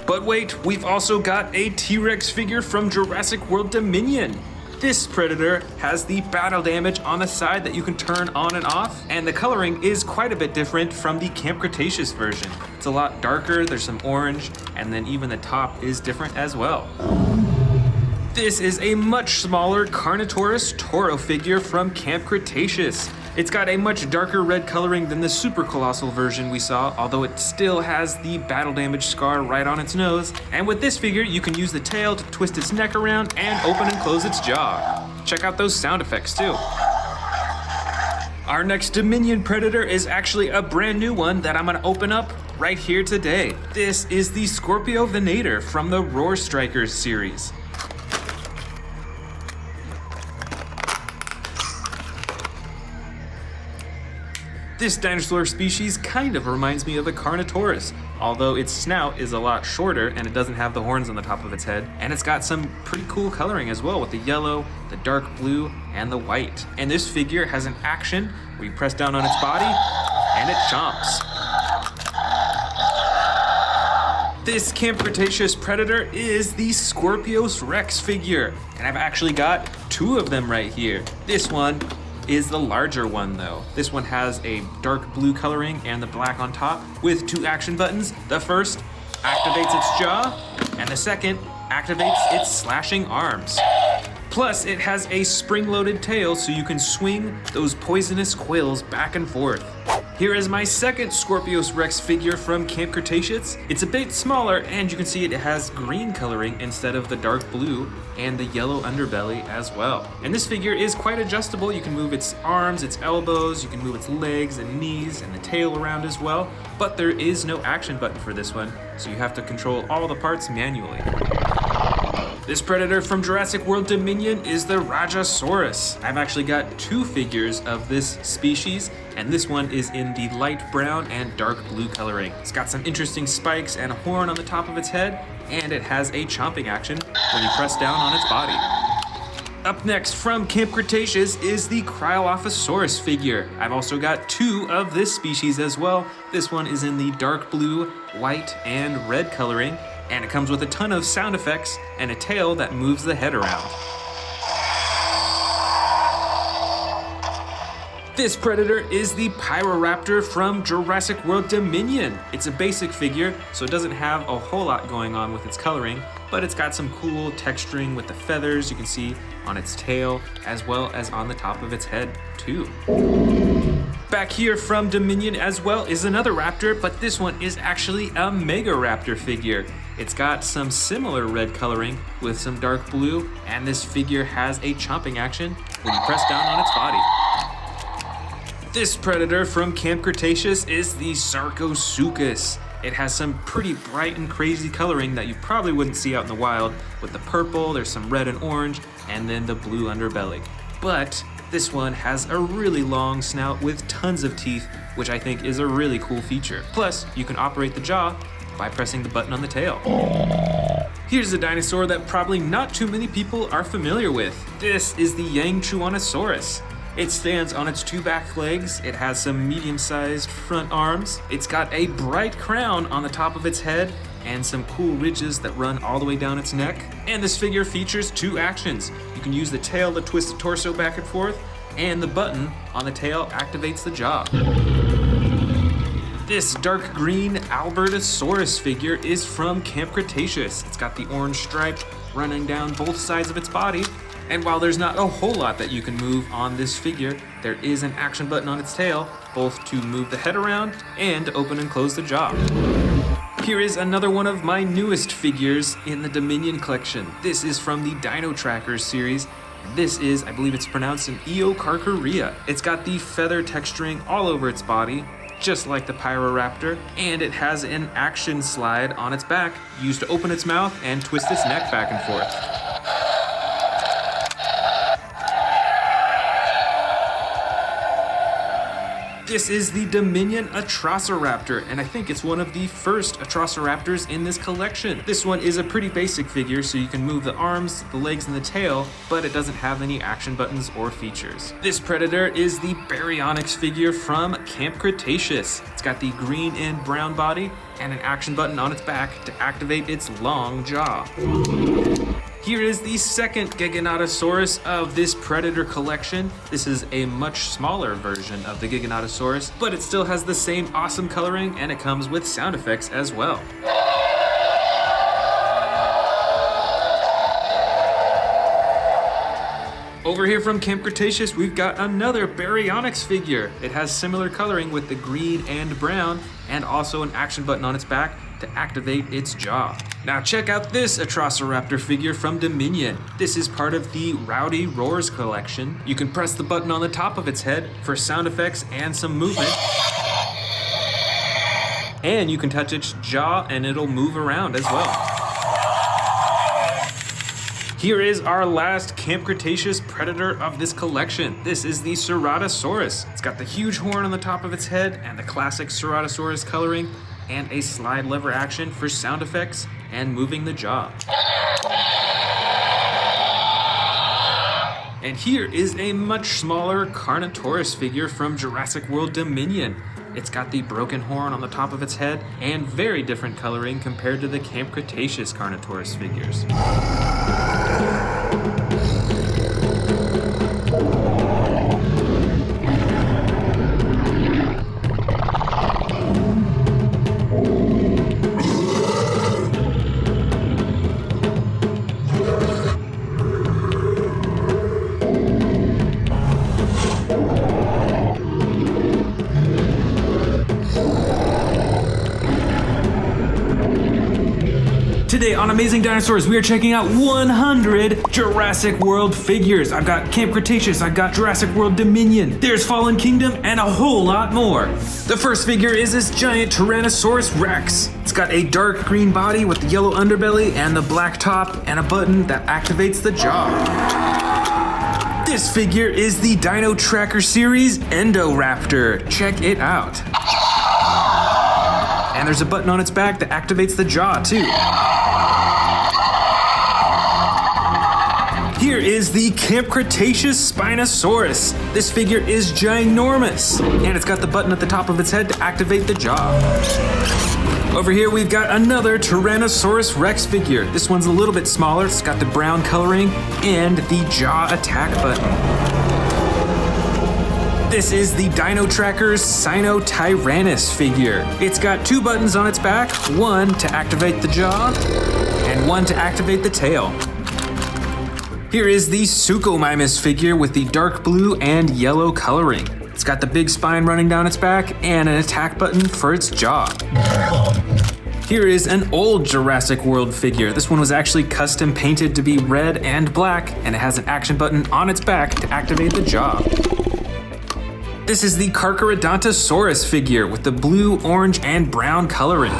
But wait, we've also got a T-Rex figure from Jurassic World Dominion. This Predator has the battle damage on the side that you can turn on and off, and the coloring is quite a bit different from the Camp Cretaceous version. It's a lot darker, there's some orange, and then even the top is different as well. This is a much smaller Carnotaurus Toro figure from Camp Cretaceous. It's got a much darker red coloring than the super colossal version we saw, although it still has the battle damage scar right on its nose. And with this figure, you can use the tail to twist its neck around and open and close its jaw. Check out those sound effects too. Our next Dominion Predator is actually a brand new one that I'm gonna open up right here today. This is the Scorpio Venator from the Roar Strikers series. This dinosaur species kind of reminds me of a Carnotaurus, although its snout is a lot shorter and it doesn't have the horns on the top of its head. And it's got some pretty cool coloring as well with the yellow, the dark blue, and the white. And this figure has an action where you press down on its body and it chomps. This Camp Cretaceous Predator is the Scorpius Rex figure, and I've actually got two of them right here. This one is the larger one though. This one has a dark blue coloring and the black on top with two action buttons. The first activates its jaw, and the second activates its slashing arms. Plus, it has a spring-loaded tail so you can swing those poisonous quills back and forth. Here is my second Scorpius Rex figure from Camp Cretaceous. It's a bit smaller, and you can see it has green coloring instead of the dark blue and the yellow underbelly as well. And this figure is quite adjustable. You can move its arms, its elbows, you can move its legs and knees and the tail around as well, but there is no action button for this one, so you have to control all the parts manually. This Predator from Jurassic World Dominion is the Rajasaurus. I've actually got two figures of this species, and this one is in the light brown and dark blue coloring. It's got some interesting spikes and a horn on the top of its head, and it has a chomping action when you press down on its body. Up next from Camp Cretaceous is the Cryolophosaurus figure. I've also got two of this species as well. This one is in the dark blue, white, and red coloring, and it comes with a ton of sound effects and a tail that moves the head around. This Predator is the Pyroraptor from Jurassic World Dominion. It's a basic figure, so it doesn't have a whole lot going on with its coloring, but it's got some cool texturing with the feathers you can see on its tail, as well as on the top of its head too. Back here from Dominion as well is another raptor, but this one is actually a Megaraptor figure. It's got some similar red coloring with some dark blue, and this figure has a chomping action when you press down on its body. This Predator from Camp Cretaceous is the Sarcosuchus. It has some pretty bright and crazy coloring that you probably wouldn't see out in the wild, with the purple, there's some red and orange, and then the blue underbelly. But this one has a really long snout with tons of teeth, which I think is a really cool feature. Plus, you can operate the jaw by pressing the button on the tail. Here's a dinosaur that probably not too many people are familiar with. This is the Yangchuanosaurus. It stands on its two back legs, it has some medium-sized front arms, it's got a bright crown on the top of its head, and some cool ridges that run all the way down its neck. And this figure features two actions. You can use the tail to twist the torso back and forth, and the button on the tail activates the jaw. This dark green Albertosaurus figure is from Camp Cretaceous. It's got the orange stripe running down both sides of its body, And while there's not a whole lot that you can move on this figure, there is an action button on its tail, both to move the head around and to open and close the jaw. Here is another one of my newest figures in the Dominion collection. This is from the Dino Trackers series. This is, I believe it's pronounced an Eocarcharia. It's got the feather texturing all over its body, just like the Pyroraptor, and it has an action slide on its back used to open its mouth and twist its neck back and forth. This is the Dominion Atrociraptor, and I think it's one of the first Atrociraptors in this collection. This one is a pretty basic figure, so you can move the arms, the legs, and the tail, but it doesn't have any action buttons or features. This predator is the Baryonyx figure from Camp Cretaceous. It's got the green and brown body and an action button on its back to activate its long jaw. Here is the second Giganotosaurus of this Predator collection. This is a much smaller version of the Giganotosaurus, but it still has the same awesome coloring, and it comes with sound effects as well. Over here from Camp Cretaceous, we've got another Baryonyx figure. It has similar coloring with the green and brown, and also an action button on its back to activate its jaw. Now check out this Atrociraptor figure from Dominion. This is part of the Rowdy Roars collection. You can press the button on the top of its head for sound effects and some movement. And you can touch its jaw and it'll move around as well. Here is our last Camp Cretaceous predator of this collection. This is the Ceratosaurus. It's got the huge horn on the top of its head and the classic Ceratosaurus coloring, and a slide lever action for sound effects and moving the jaw. And here is a much smaller Carnotaurus figure from Jurassic World Dominion. It's got the broken horn on the top of its head and very different coloring compared to the Camp Cretaceous Carnotaurus figures. Today on Amazing Dinosaurs, we are checking out 100 Jurassic World figures. I've got Camp Cretaceous, I've got Jurassic World Dominion, there's Fallen Kingdom, and a whole lot more. The first figure is this giant Tyrannosaurus Rex. It's got a dark green body with the yellow underbelly and the black top and a button that activates the jaw. This figure is the Dino Tracker series Endoraptor. Check it out. And there's a button on its back that activates the jaw too. Here is the Camp Cretaceous Spinosaurus. This figure is ginormous, and it's got the button at the top of its head to activate the jaw. Over here we've got another Tyrannosaurus Rex figure. This one's a little bit smaller. It's got the brown coloring and the jaw attack button. This is the Dino Trackers Sinotyrannus figure. It's got two buttons on its back, one to activate the jaw and one to activate the tail. Here is the Suchomimus figure with the dark blue and yellow coloring. It's got the big spine running down its back and an attack button for its jaw. Here is an old Jurassic World figure. This one was actually custom painted to be red and black, and it has an action button on its back to activate the jaw. This is the Carcharodontosaurus figure with the blue, orange, and brown coloring.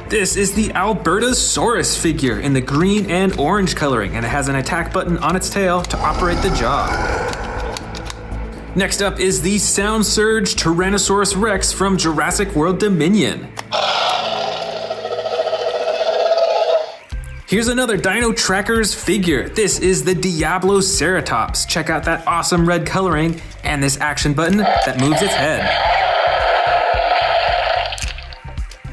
This is the Albertosaurus figure in the green and orange coloring, and it has an attack button on its tail to operate the jaw. Next up is the Sound Surge Tyrannosaurus Rex from Jurassic World Dominion. Here's another Dino Trackers figure. This is the Diabloceratops. Check out that awesome red coloring and this action button that moves its head.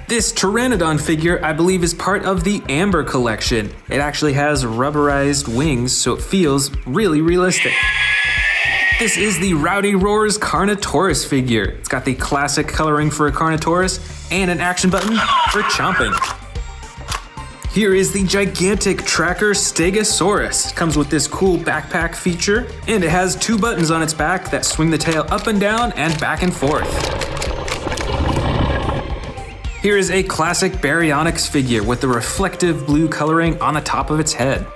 This Pteranodon figure, I believe, is part of the Amber collection. It actually has rubberized wings, so it feels really realistic. This is the Rowdy Roars Carnotaurus figure. It's got the classic coloring for a Carnotaurus and an action button for chomping. Here is the gigantic tracker Stegosaurus. It comes with this cool backpack feature, and it has 2 buttons on its back that swing the tail up and down and back and forth. Here is a classic Baryonyx figure with the reflective blue coloring on the top of its head.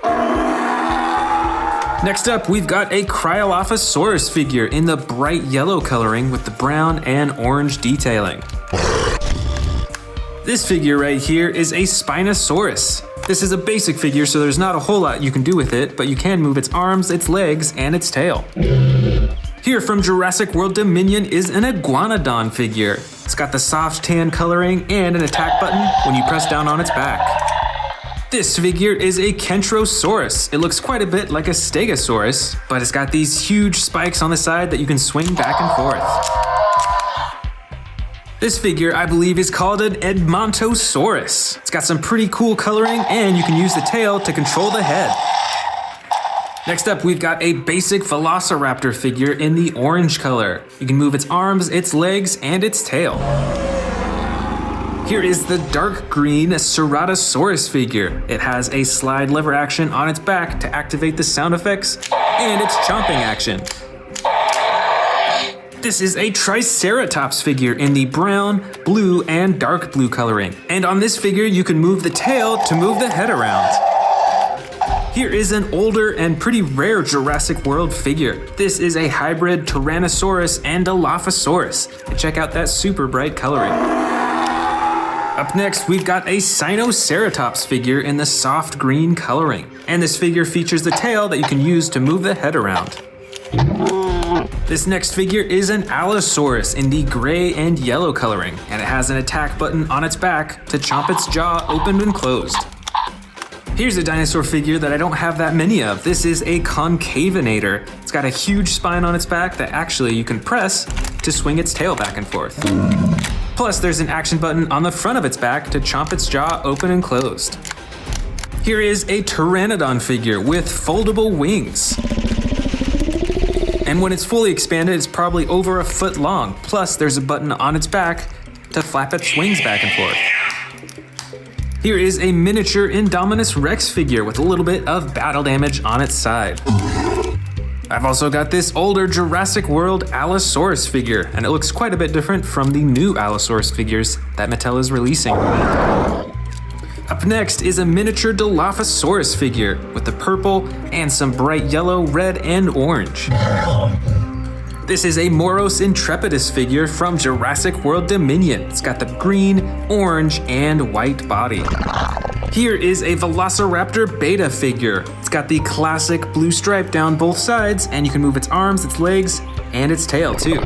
Next up, we've got a Cryolophosaurus figure in the bright yellow coloring with the brown and orange detailing. This figure right here is a Spinosaurus. This is a basic figure, so there's not a whole lot you can do with it, but you can move its arms, its legs, and its tail. Here from Jurassic World Dominion is an Iguanodon figure. It's got the soft tan coloring and an attack button when you press down on its back. This figure is a Kentrosaurus. It looks quite a bit like a Stegosaurus, but it's got these huge spikes on the side that you can swing back and forth. This figure, I believe, is called an Edmontosaurus. It's got some pretty cool coloring, and you can use the tail to control the head. Next up, we've got a basic Velociraptor figure in the orange color. You can move its arms, its legs, and its tail. Here is the dark green Ceratosaurus figure. It has a slide lever action on its back to activate the sound effects, and its chomping action. This is a Triceratops figure in the brown, blue, and dark blue coloring. And on this figure, you can move the tail to move the head around. Here is an older and pretty rare Jurassic World figure. This is a hybrid Tyrannosaurus and Dilophosaurus. And check out that super bright coloring. Up next, we've got a Sinoceratops figure in the soft green coloring. And this figure features the tail that you can use to move the head around. This next figure is an Allosaurus in the gray and yellow coloring, and it has an attack button on its back to chomp its jaw open and closed. Here's a dinosaur figure that I don't have that many of. This is a Concavinator. It's got a huge spine on its back that actually you can press to swing its tail back and forth. Plus, there's an action button on the front of its back to chomp its jaw open and closed. Here is a Pteranodon figure with foldable wings. And when it's fully expanded, it's probably over 1 foot long. Plus, there's a button on its back to flap its wings back and forth. Here is a miniature Indominus Rex figure with a little bit of battle damage on its side. I've also got this older Jurassic World Allosaurus figure, and it looks quite a bit different from the new Allosaurus figures that Mattel is releasing. Up next is a miniature Dilophosaurus figure with the purple and some bright yellow, red, and orange. This is a Moros Intrepidus figure from Jurassic World Dominion. It's got the green, orange, and white body. Here is a Velociraptor Beta figure. It's got the classic blue stripe down both sides, and you can move its arms, its legs, and its tail too.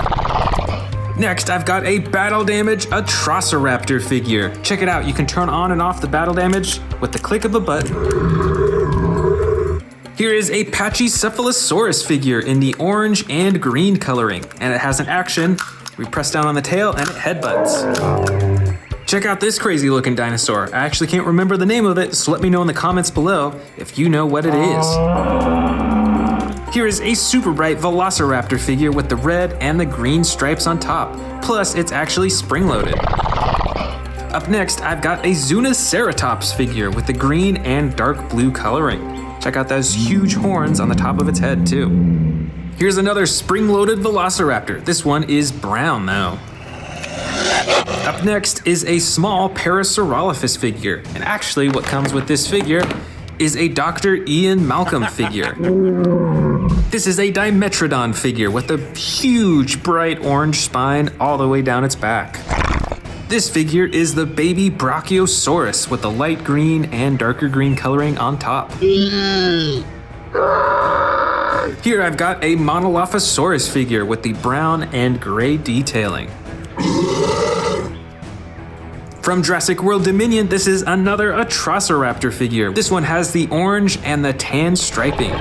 Next, I've got a Battle Damage Atrociraptor figure. Check it out, you can turn on and off the battle damage with the click of a button. Here is a Pachycephalosaurus figure in the orange and green coloring, and it has an action. We press down on the tail and it headbutts. Check out this crazy looking dinosaur. I actually can't remember the name of it, so let me know in the comments below if you know what it is. Here is a super bright Velociraptor figure with the red and the green stripes on top. Plus, it's actually spring-loaded. Up next, I've got a Zuniceratops figure with the green and dark blue coloring. Check out those huge horns on the top of its head, too. Here's another spring-loaded Velociraptor. This one is brown, though. Up next is a small Parasaurolophus figure. And actually, what comes with this figure is a Dr. Ian Malcolm figure. This is a Dimetrodon figure with a huge bright orange spine all the way down its back. This figure is the baby Brachiosaurus with the light green and darker green coloring on top. Here I've got a Monolophosaurus figure with the brown and gray detailing. From Jurassic World Dominion, this is another Atrociraptor figure. This one has the orange and the tan striping.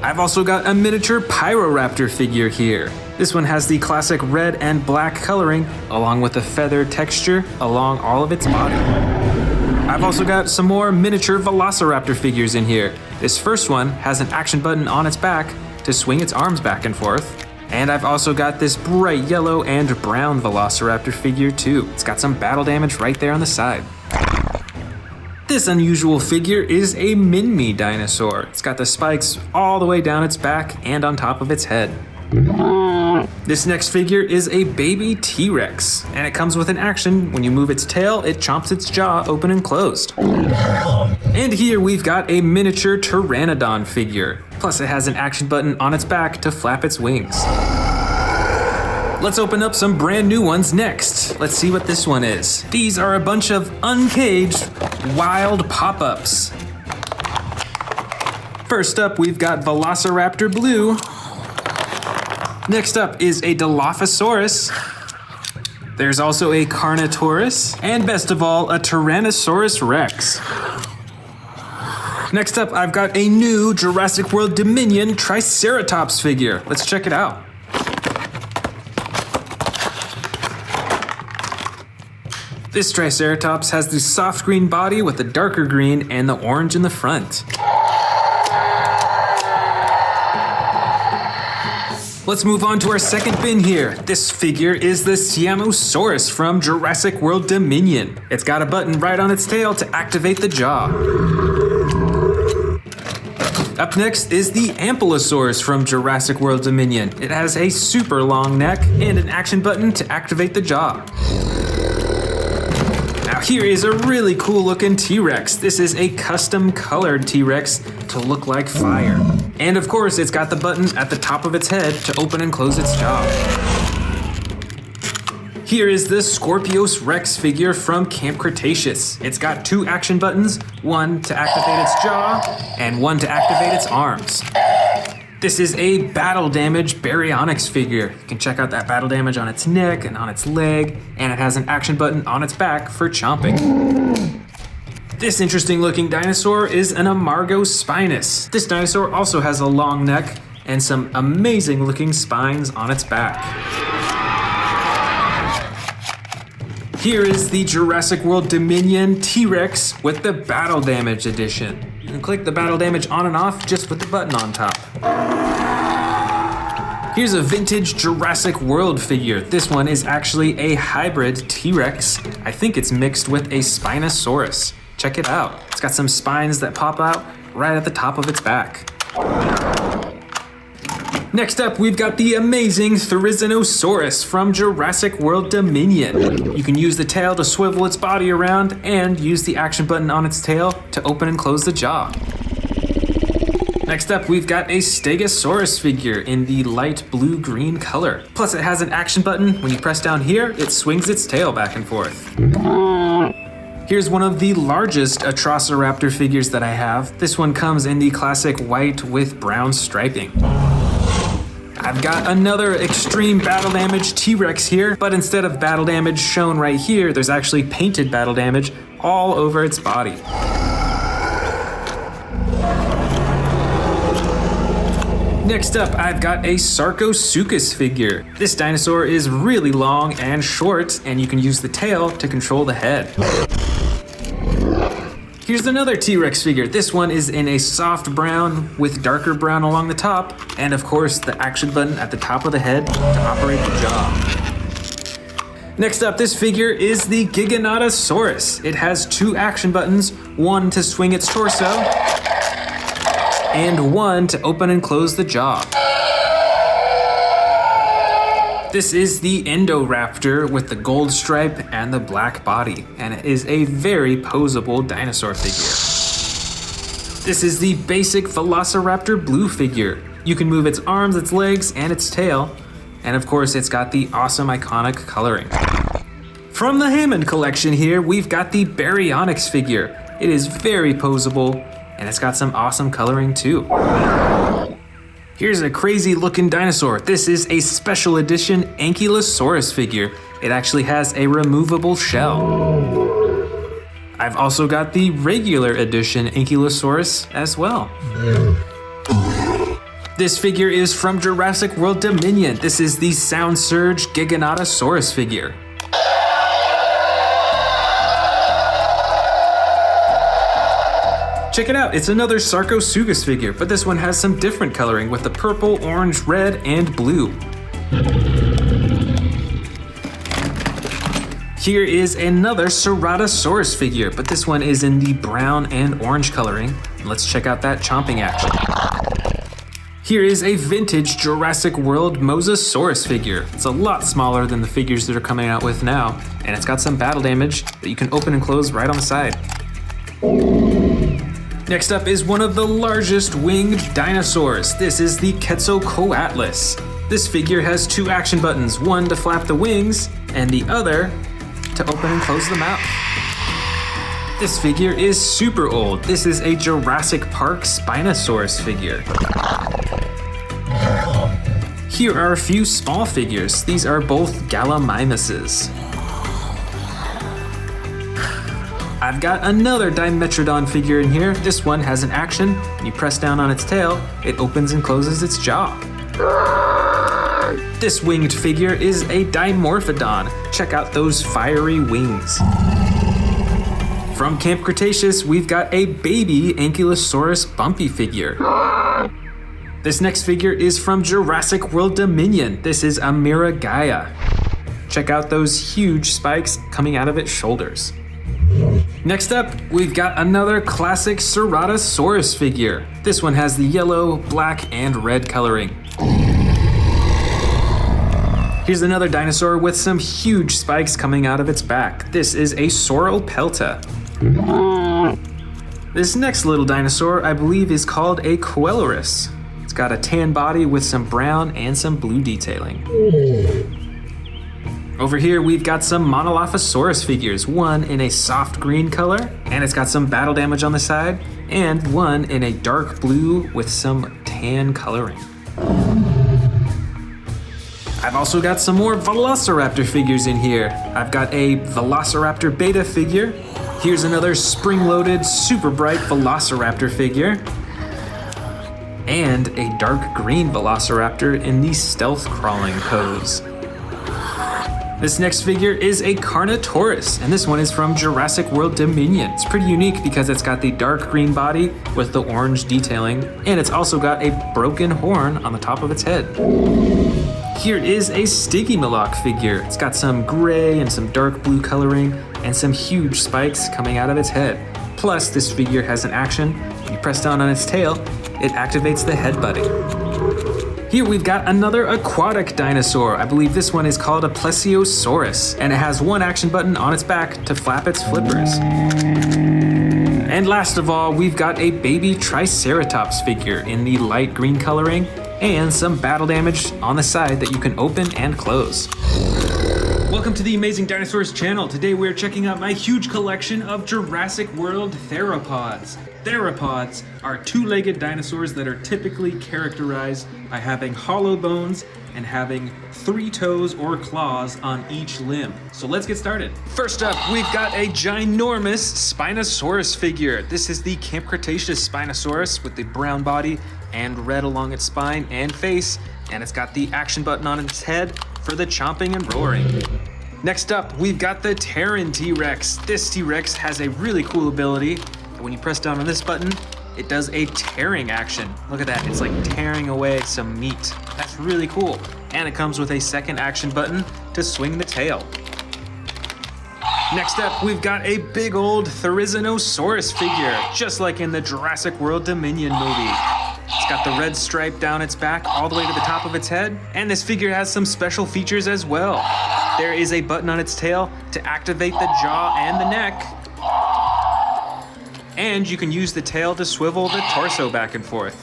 I've also got a miniature Pyroraptor figure here. This one has the classic red and black coloring, along with a feather texture along all of its body. I've also got some more miniature Velociraptor figures in here. This first one has an action button on its back to swing its arms back and forth. And I've also got this bright yellow and brown Velociraptor figure too. It's got some battle damage right there on the side. This unusual figure is a mini dinosaur. It's got the spikes all the way down its back and on top of its head. This next figure is a baby T-Rex, and it comes with an action. When you move its tail, it chomps its jaw open and closed. And here we've got a miniature Pteranodon figure. Plus it has an action button on its back to flap its wings. Let's open up some brand new ones next. Let's see what this one is. These are a bunch of uncaged, wild pop-ups. First up, we've got Velociraptor Blue. Next up is a Dilophosaurus. There's also a Carnotaurus, and best of all, a Tyrannosaurus Rex. Next up, I've got a new Jurassic World Dominion Triceratops figure. Let's check it out. This Triceratops has the soft green body with the darker green and the orange in the front. Let's move on to our second bin here. This figure is the Spinosaurus from Jurassic World Dominion. It's got a button right on its tail to activate the jaw. Up next is the Ankylosaurus from Jurassic World Dominion. It has a super long neck and an action button to activate the jaw. Now here is a really cool looking T-Rex. This is a custom colored T-Rex to look like fire. And of course, it's got the button at the top of its head to open and close its jaw. Here is the Scorpius Rex figure from Camp Cretaceous. It's got two action buttons, one to activate its jaw and one to activate its arms. This is a battle damage baryonyx figure. You can check out that battle damage on its neck and on its leg, and it has an action button on its back for chomping. This interesting looking dinosaur is an Amargospinus. This dinosaur also has a long neck and some amazing looking spines on its back. Here is the Jurassic World Dominion T-Rex with the Battle Damage Edition. You can click the battle damage on and off just with the button on top. Here's a vintage Jurassic World figure. This one is actually a hybrid T-Rex. I think it's mixed with a Spinosaurus. Check it out. It's got some spines that pop out right at the top of its back. Next up, we've got the amazing Therizinosaurus from Jurassic World Dominion. You can use the tail to swivel its body around and use the action button on its tail to open and close the jaw. Next up, we've got a Stegosaurus figure in the light blue-green color. Plus, it has an action button. When you press down here, it swings its tail back and forth. Here's one of the largest Atrociraptor figures that I have. This one comes in the classic white with brown striping. I've got another extreme battle damage T-Rex here, but instead of battle damage shown right here, there's actually painted battle damage all over its body. Next up, I've got a Sarcosuchus figure. This dinosaur is really long and short, and you can use the tail to control the head. Here's another T-Rex figure. This one is in a soft brown with darker brown along the top, and of course the action button at the top of the head to operate the jaw. Next up, this figure is the Giganotosaurus. It has two action buttons, one to swing its torso, and one to open and close the jaw. This is the Indoraptor with the gold stripe and the black body, and it is a very posable dinosaur figure. This is the basic Velociraptor Blue figure. You can move its arms, its legs, and its tail, and of course it's got the awesome iconic coloring. From the Hammond collection here, we've got the Baryonyx figure. It is very posable, and it's got some awesome coloring too. Here's a crazy looking dinosaur. This is a special edition Ankylosaurus figure. It actually has a removable shell. I've also got the regular edition Ankylosaurus as well. This figure is from Jurassic World Dominion. This is the Sound Surge Giganotosaurus figure. Check it out, it's another Sarcosuchus figure, but this one has some different coloring with the purple, orange, red, and blue. Here is another Ceratosaurus figure, but this one is in the brown and orange coloring. Let's check out that chomping action. Here is a vintage Jurassic World Mosasaurus figure. It's a lot smaller than the figures that are coming out with now, and it's got some battle damage that you can open and close right on the side. Next up is one of the largest winged dinosaurs. This is the Quetzalcoatlus. This figure has two action buttons, one to flap the wings, and the other to open and close the mouth. This figure is super old. This is a Jurassic Park Spinosaurus figure. Here are a few small figures. These are both Gallimimuses. I've got another Dimetrodon figure in here. This one has an action. When you press down on its tail, it opens and closes its jaw. This winged figure is a Dimorphodon. Check out those fiery wings. From Camp Cretaceous, we've got a baby Ankylosaurus Bumpy figure. This next figure is from Jurassic World Dominion. This is a Miragaia. Check out those huge spikes coming out of its shoulders. Next up, we've got another classic Ceratosaurus figure. This one has the yellow, black, and red coloring. Here's another dinosaur with some huge spikes coming out of its back. This is a Sauropelta. This next little dinosaur, I believe, is called a Coelurus. It's got a tan body with some brown and some blue detailing. Over here, we've got some Monolophosaurus figures, one in a soft green color, and it's got some battle damage on the side, and one in a dark blue with some tan coloring. I've also got some more Velociraptor figures in here. I've got a Velociraptor Beta figure. Here's another spring-loaded, super bright Velociraptor figure. And a dark green Velociraptor in the stealth crawling pose. This next figure is a Carnotaurus, and this one is from Jurassic World Dominion. It's pretty unique because it's got the dark green body with the orange detailing, and it's also got a broken horn on the top of its head. Here is a Stygimoloch figure. It's got some gray and some dark blue coloring, and some huge spikes coming out of its head. Plus, this figure has an action. When you press down on its tail, it activates the head buddy. Here we've got another aquatic dinosaur. I believe this one is called a Plesiosaurus, and it has one action button on its back to flap its flippers. And last of all, we've got a baby Triceratops figure in the light green coloring, and some battle damage on the side that you can open and close. Welcome to the Amazing Dinosaurs channel. Today we're checking out my huge collection of Jurassic World Theropods. Theropods are two-legged dinosaurs that are typically characterized by having hollow bones and having 3 toes or claws on each limb. So let's get started. First up, we've got a ginormous Spinosaurus figure. This is the Camp Cretaceous Spinosaurus with the brown body and red along its spine and face, and it's got the action button on its head for the chomping and roaring. Next up, we've got the Terran T-Rex. This T-Rex has a really cool ability. When you press down on this button, it does a tearing action. Look at that, it's like tearing away some meat. That's really cool. And it comes with a second action button to swing the tail. Next up, we've got a big old Therizinosaurus figure, just like in the Jurassic World Dominion movie. It's got the red stripe down its back all the way to the top of its head, and this figure has some special features as well. There is a button on its tail to activate the jaw and the neck, and you can use the tail to swivel the torso back and forth.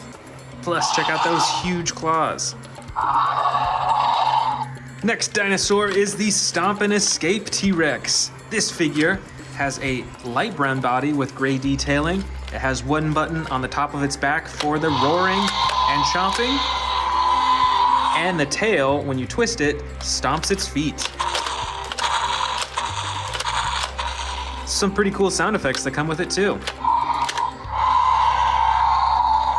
Plus, check out those huge claws. Next dinosaur is the Stomp and Escape T-Rex. This figure has a light brown body with gray detailing. It has one button on the top of its back for the roaring and chomping. And the tail, when you twist it, stomps its feet. Some pretty cool sound effects that come with it too.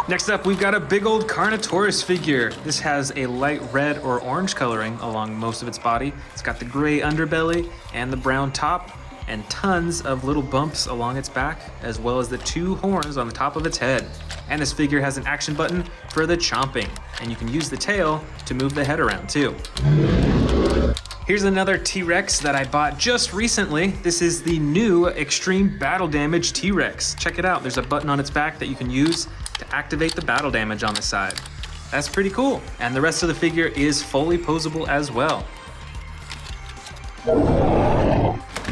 Next up, we've got a big old Carnotaurus figure. This has a light red or orange coloring along most of its body. It's got the gray underbelly and the brown top, and tons of little bumps along its back, as well as the 2 horns on the top of its head. And this figure has an action button for the chomping, and you can use the tail to move the head around too. Here's another T-Rex that I bought just recently. This is the new Extreme Battle Damage T-Rex. Check it out, there's a button on its back that you can use to activate the battle damage on the side. That's pretty cool. And the rest of the figure is fully posable as well.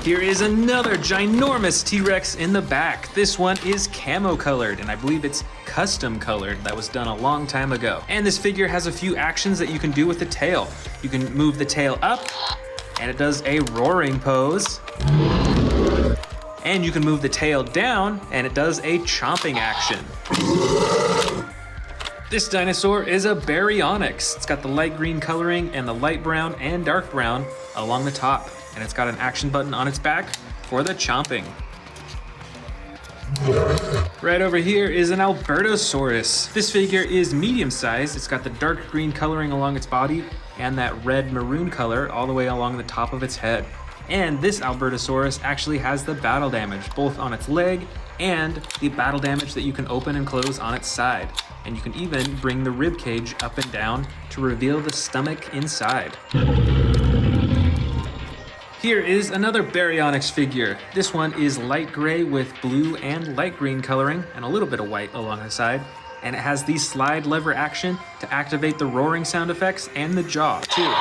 Here is another ginormous T-Rex in the back. This one is camo colored, and I believe it's custom colored. That was done a long time ago. And this figure has a few actions that you can do with the tail. You can move the tail up, and it does a roaring pose. And you can move the tail down, and it does a chomping action. This dinosaur is a Baryonyx. It's got the light green coloring and the light brown and dark brown along the top. And it's got an action button on its back for the chomping. Right over here is an Albertosaurus. This figure is medium sized. It's got the dark green coloring along its body and that red maroon color all the way along the top of its head. And this Albertosaurus actually has the battle damage, both on its leg and the battle damage that you can open and close on its side. And you can even bring the rib cage up and down to reveal the stomach inside. Here is another Baryonyx figure. This one is light gray with blue and light green coloring and a little bit of white along the side. And it has the slide lever action to activate the roaring sound effects and the jaw too.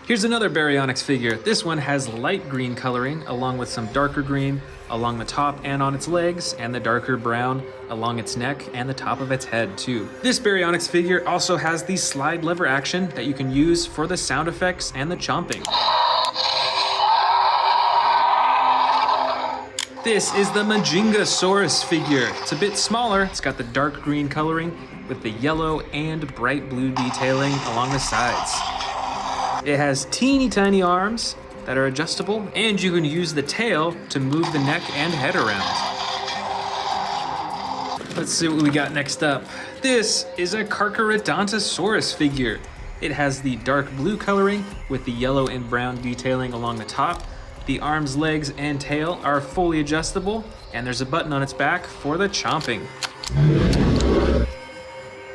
Here's another Baryonyx figure. This one has light green coloring along with some darker green along the top and on its legs, and the darker brown along its neck and the top of its head too. This Baryonyx figure also has the slide lever action that you can use for the sound effects and the chomping. This is the Majingasaurus figure. It's a bit smaller. It's got the dark green coloring with the yellow and bright blue detailing along the sides. It has teeny tiny arms that are adjustable, and you can use the tail to move the neck and head around. Let's see what we got next up. This is a Carcharodontosaurus figure. It has the dark blue coloring with the yellow and brown detailing along the top. The arms, legs, and tail are fully adjustable, and there's a button on its back for the chomping.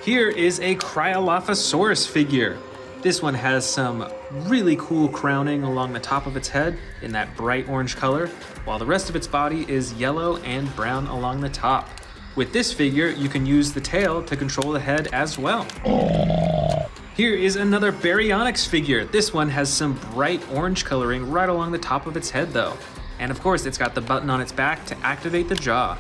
Here is a Cryolophosaurus figure. This one has some really cool crowning along the top of its head in that bright orange color, while the rest of its body is yellow and brown along the top. With this figure, you can use the tail to control the head as well. Here is another Baryonyx figure. This one has some bright orange coloring right along the top of its head though. And of course, it's got the button on its back to activate the jaw.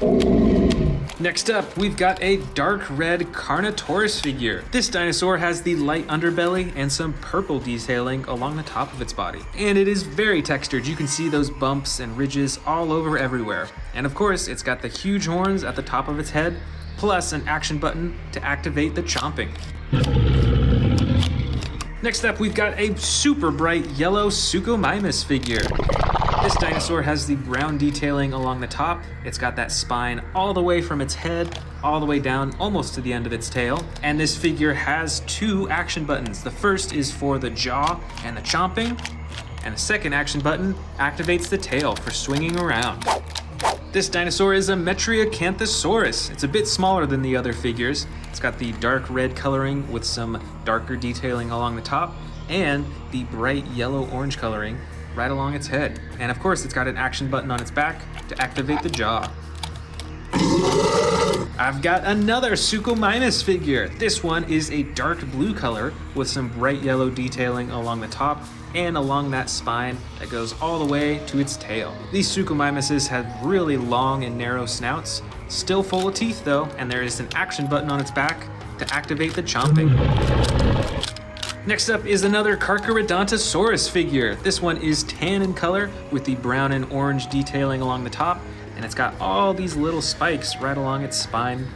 Next up, we've got a dark red Carnotaurus figure. This dinosaur has the light underbelly and some purple detailing along the top of its body. And it is very textured. You can see those bumps and ridges all over everywhere. And of course, it's got the huge horns at the top of its head, plus an action button to activate the chomping. Next up, we've got a super bright yellow Suchomimus figure. This dinosaur has the brown detailing along the top. It's got that spine all the way from its head, all the way down almost to the end of its tail. And this figure has two action buttons. The first is for the jaw and the chomping, and the second action button activates the tail for swinging around. This dinosaur is a Metriacanthosaurus. It's a bit smaller than the other figures. It's got the dark red coloring with some darker detailing along the top, and the bright yellow-orange coloring right along its head. And of course, it's got an action button on its back to activate the jaw. I've got another Suchomimus figure. This one is a dark blue color with some bright yellow detailing along the top and along that spine that goes all the way to its tail. These Suchomimuses have really long and narrow snouts, still full of teeth though, and there is an action button on its back to activate the chomping. Next up is another Carcharodontosaurus figure. This one is tan in color with the brown and orange detailing along the top, and it's got all these little spikes right along its spine,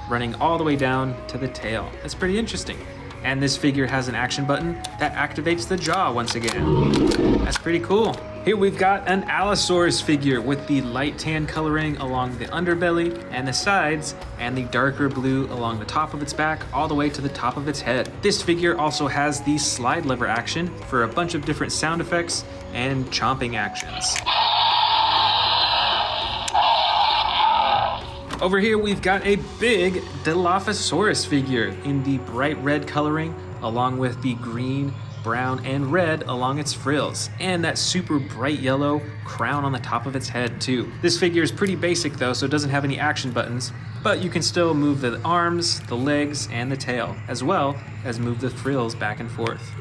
running all the way down to the tail. That's pretty interesting. And this figure has an action button that activates the jaw once again. That's pretty cool. Here we've got an Allosaurus figure with the light tan coloring along the underbelly and the sides, and the darker blue along the top of its back all the way to the top of its head. This figure also has the slide lever action for a bunch of different sound effects and chomping actions. Over here we've got a big Dilophosaurus figure in the bright red coloring along with the green, brown, and red along its frills, and that super bright yellow crown on the top of its head too. This figure is pretty basic though, so it doesn't have any action buttons, but you can still move the arms, the legs, and the tail, as well as move the frills back and forth.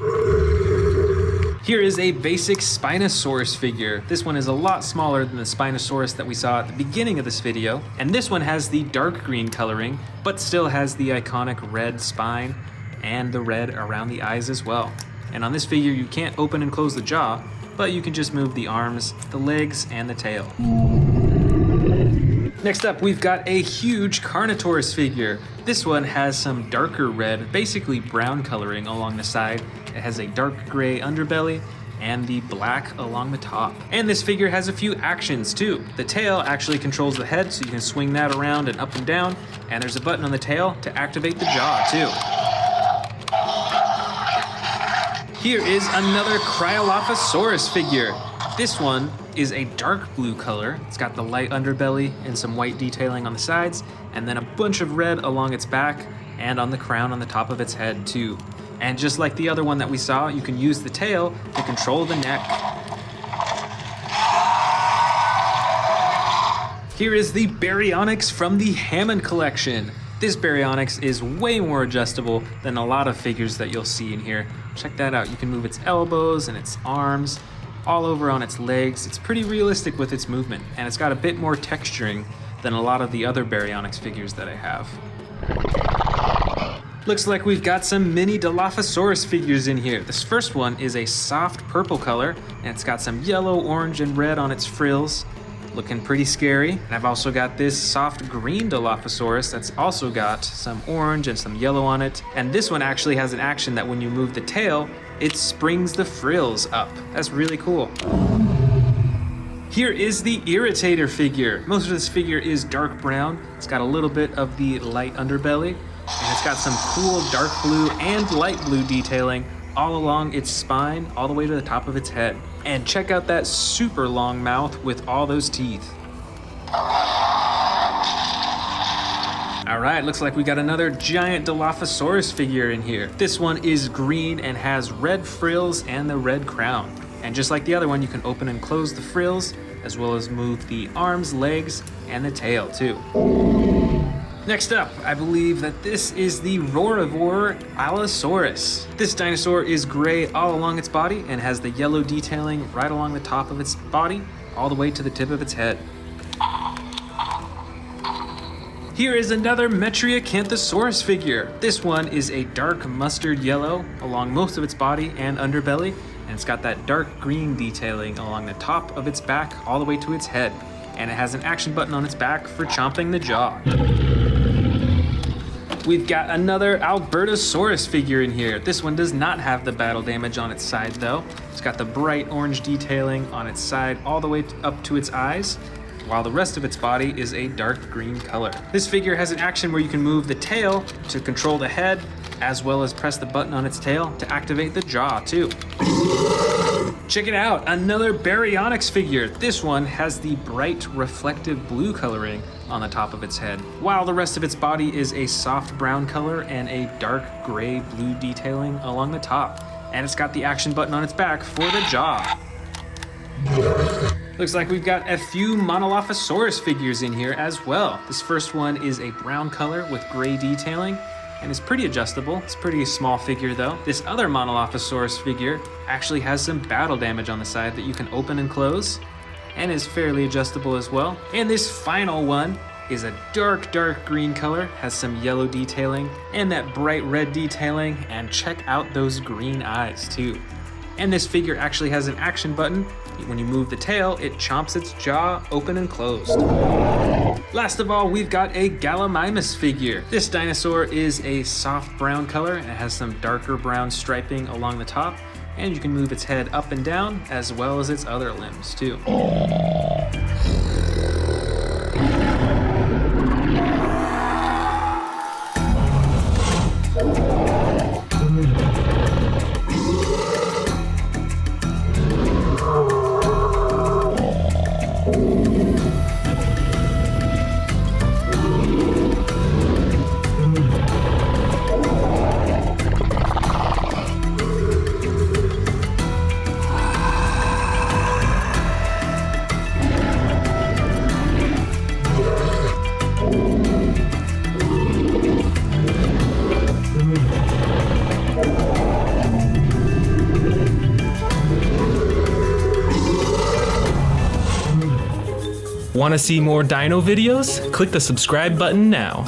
Here is a basic Spinosaurus figure. This one is a lot smaller than the Spinosaurus that we saw at the beginning of this video, and this one has the dark green coloring, but still has the iconic red spine and the red around the eyes as well. And on this figure, you can't open and close the jaw, but you can just move the arms, the legs, and the tail. Next up, we've got a huge Carnotaurus figure. This one has some darker red, basically brown coloring along the side. It has a dark gray underbelly and the black along the top. And this figure has a few actions too. The tail actually controls the head, so you can swing that around and up and down, and there's a button on the tail to activate the jaw too. Here is another Cryolophosaurus figure. This one is a dark blue color. It's got the light underbelly and some white detailing on the sides, and then a bunch of red along its back and on the crown on the top of its head too. And just like the other one that we saw, you can use the tail to control the neck. Here is the Baryonyx from the Hammond collection. This Baryonyx is way more adjustable than a lot of figures that you'll see in here. Check that out. You can move its elbows and its arms, all over on its legs. It's pretty realistic with its movement, and it's got a bit more texturing than a lot of the other Baryonyx figures that I have. Looks like we've got some mini Dilophosaurus figures in here. This first one is a soft purple color, and it's got some yellow, orange, and red on its frills. Looking pretty scary. And I've also got this soft green Dilophosaurus that's also got some orange and some yellow on it. And this one actually has an action that when you move the tail, it springs the frills up. That's really cool. Here is the Irritator figure. Most of this figure is dark brown. It's got a little bit of the light underbelly, and it's got some cool dark blue and light blue detailing all along its spine, all the way to the top of its head. And check out that super long mouth with all those teeth. All right, looks like we got another giant Dilophosaurus figure in here. This one is green and has red frills and the red crown. And just like the other one, you can open and close the frills, as well as move the arms, legs, and the tail too. Next up, I believe that this is the Roarivore Allosaurus. This dinosaur is gray all along its body and has the yellow detailing right along the top of its body, all the way to the tip of its head. Here is another Metriacanthosaurus figure. This one is a dark mustard yellow along most of its body and underbelly, and it's got that dark green detailing along the top of its back all the way to its head. And it has an action button on its back for chomping the jaw. We've got another Albertosaurus figure in here. This one does not have the battle damage on its side though. It's got the bright orange detailing on its side all the way up to its eyes, while the rest of its body is a dark green color. This figure has an action where you can move the tail to control the head, as well as press the button on its tail to activate the jaw too. Check it out, another Baryonyx figure. This one has the bright reflective blue coloring on the top of its head, while the rest of its body is a soft brown color and a dark gray blue detailing along the top. And it's got the action button on its back for the jaw. Looks like we've got a few Monolophosaurus figures in here as well. This first one is a brown color with gray detailing, and it's pretty adjustable. It's a pretty small figure though. This other Monolophosaurus figure actually has some battle damage on the side that you can open and close, and is fairly adjustable as well. And this final one is a dark green color, has some yellow detailing and that bright red detailing, and check out those green eyes too. And this figure actually has an action button. When you move the tail, it chomps its jaw open and closed. Last of all, we've got a Gallimimus figure. This dinosaur is a soft brown color and it has some darker brown striping along the top, and you can move its head up and down as well as its other limbs too. Want to see more dino videos? Click the subscribe button now.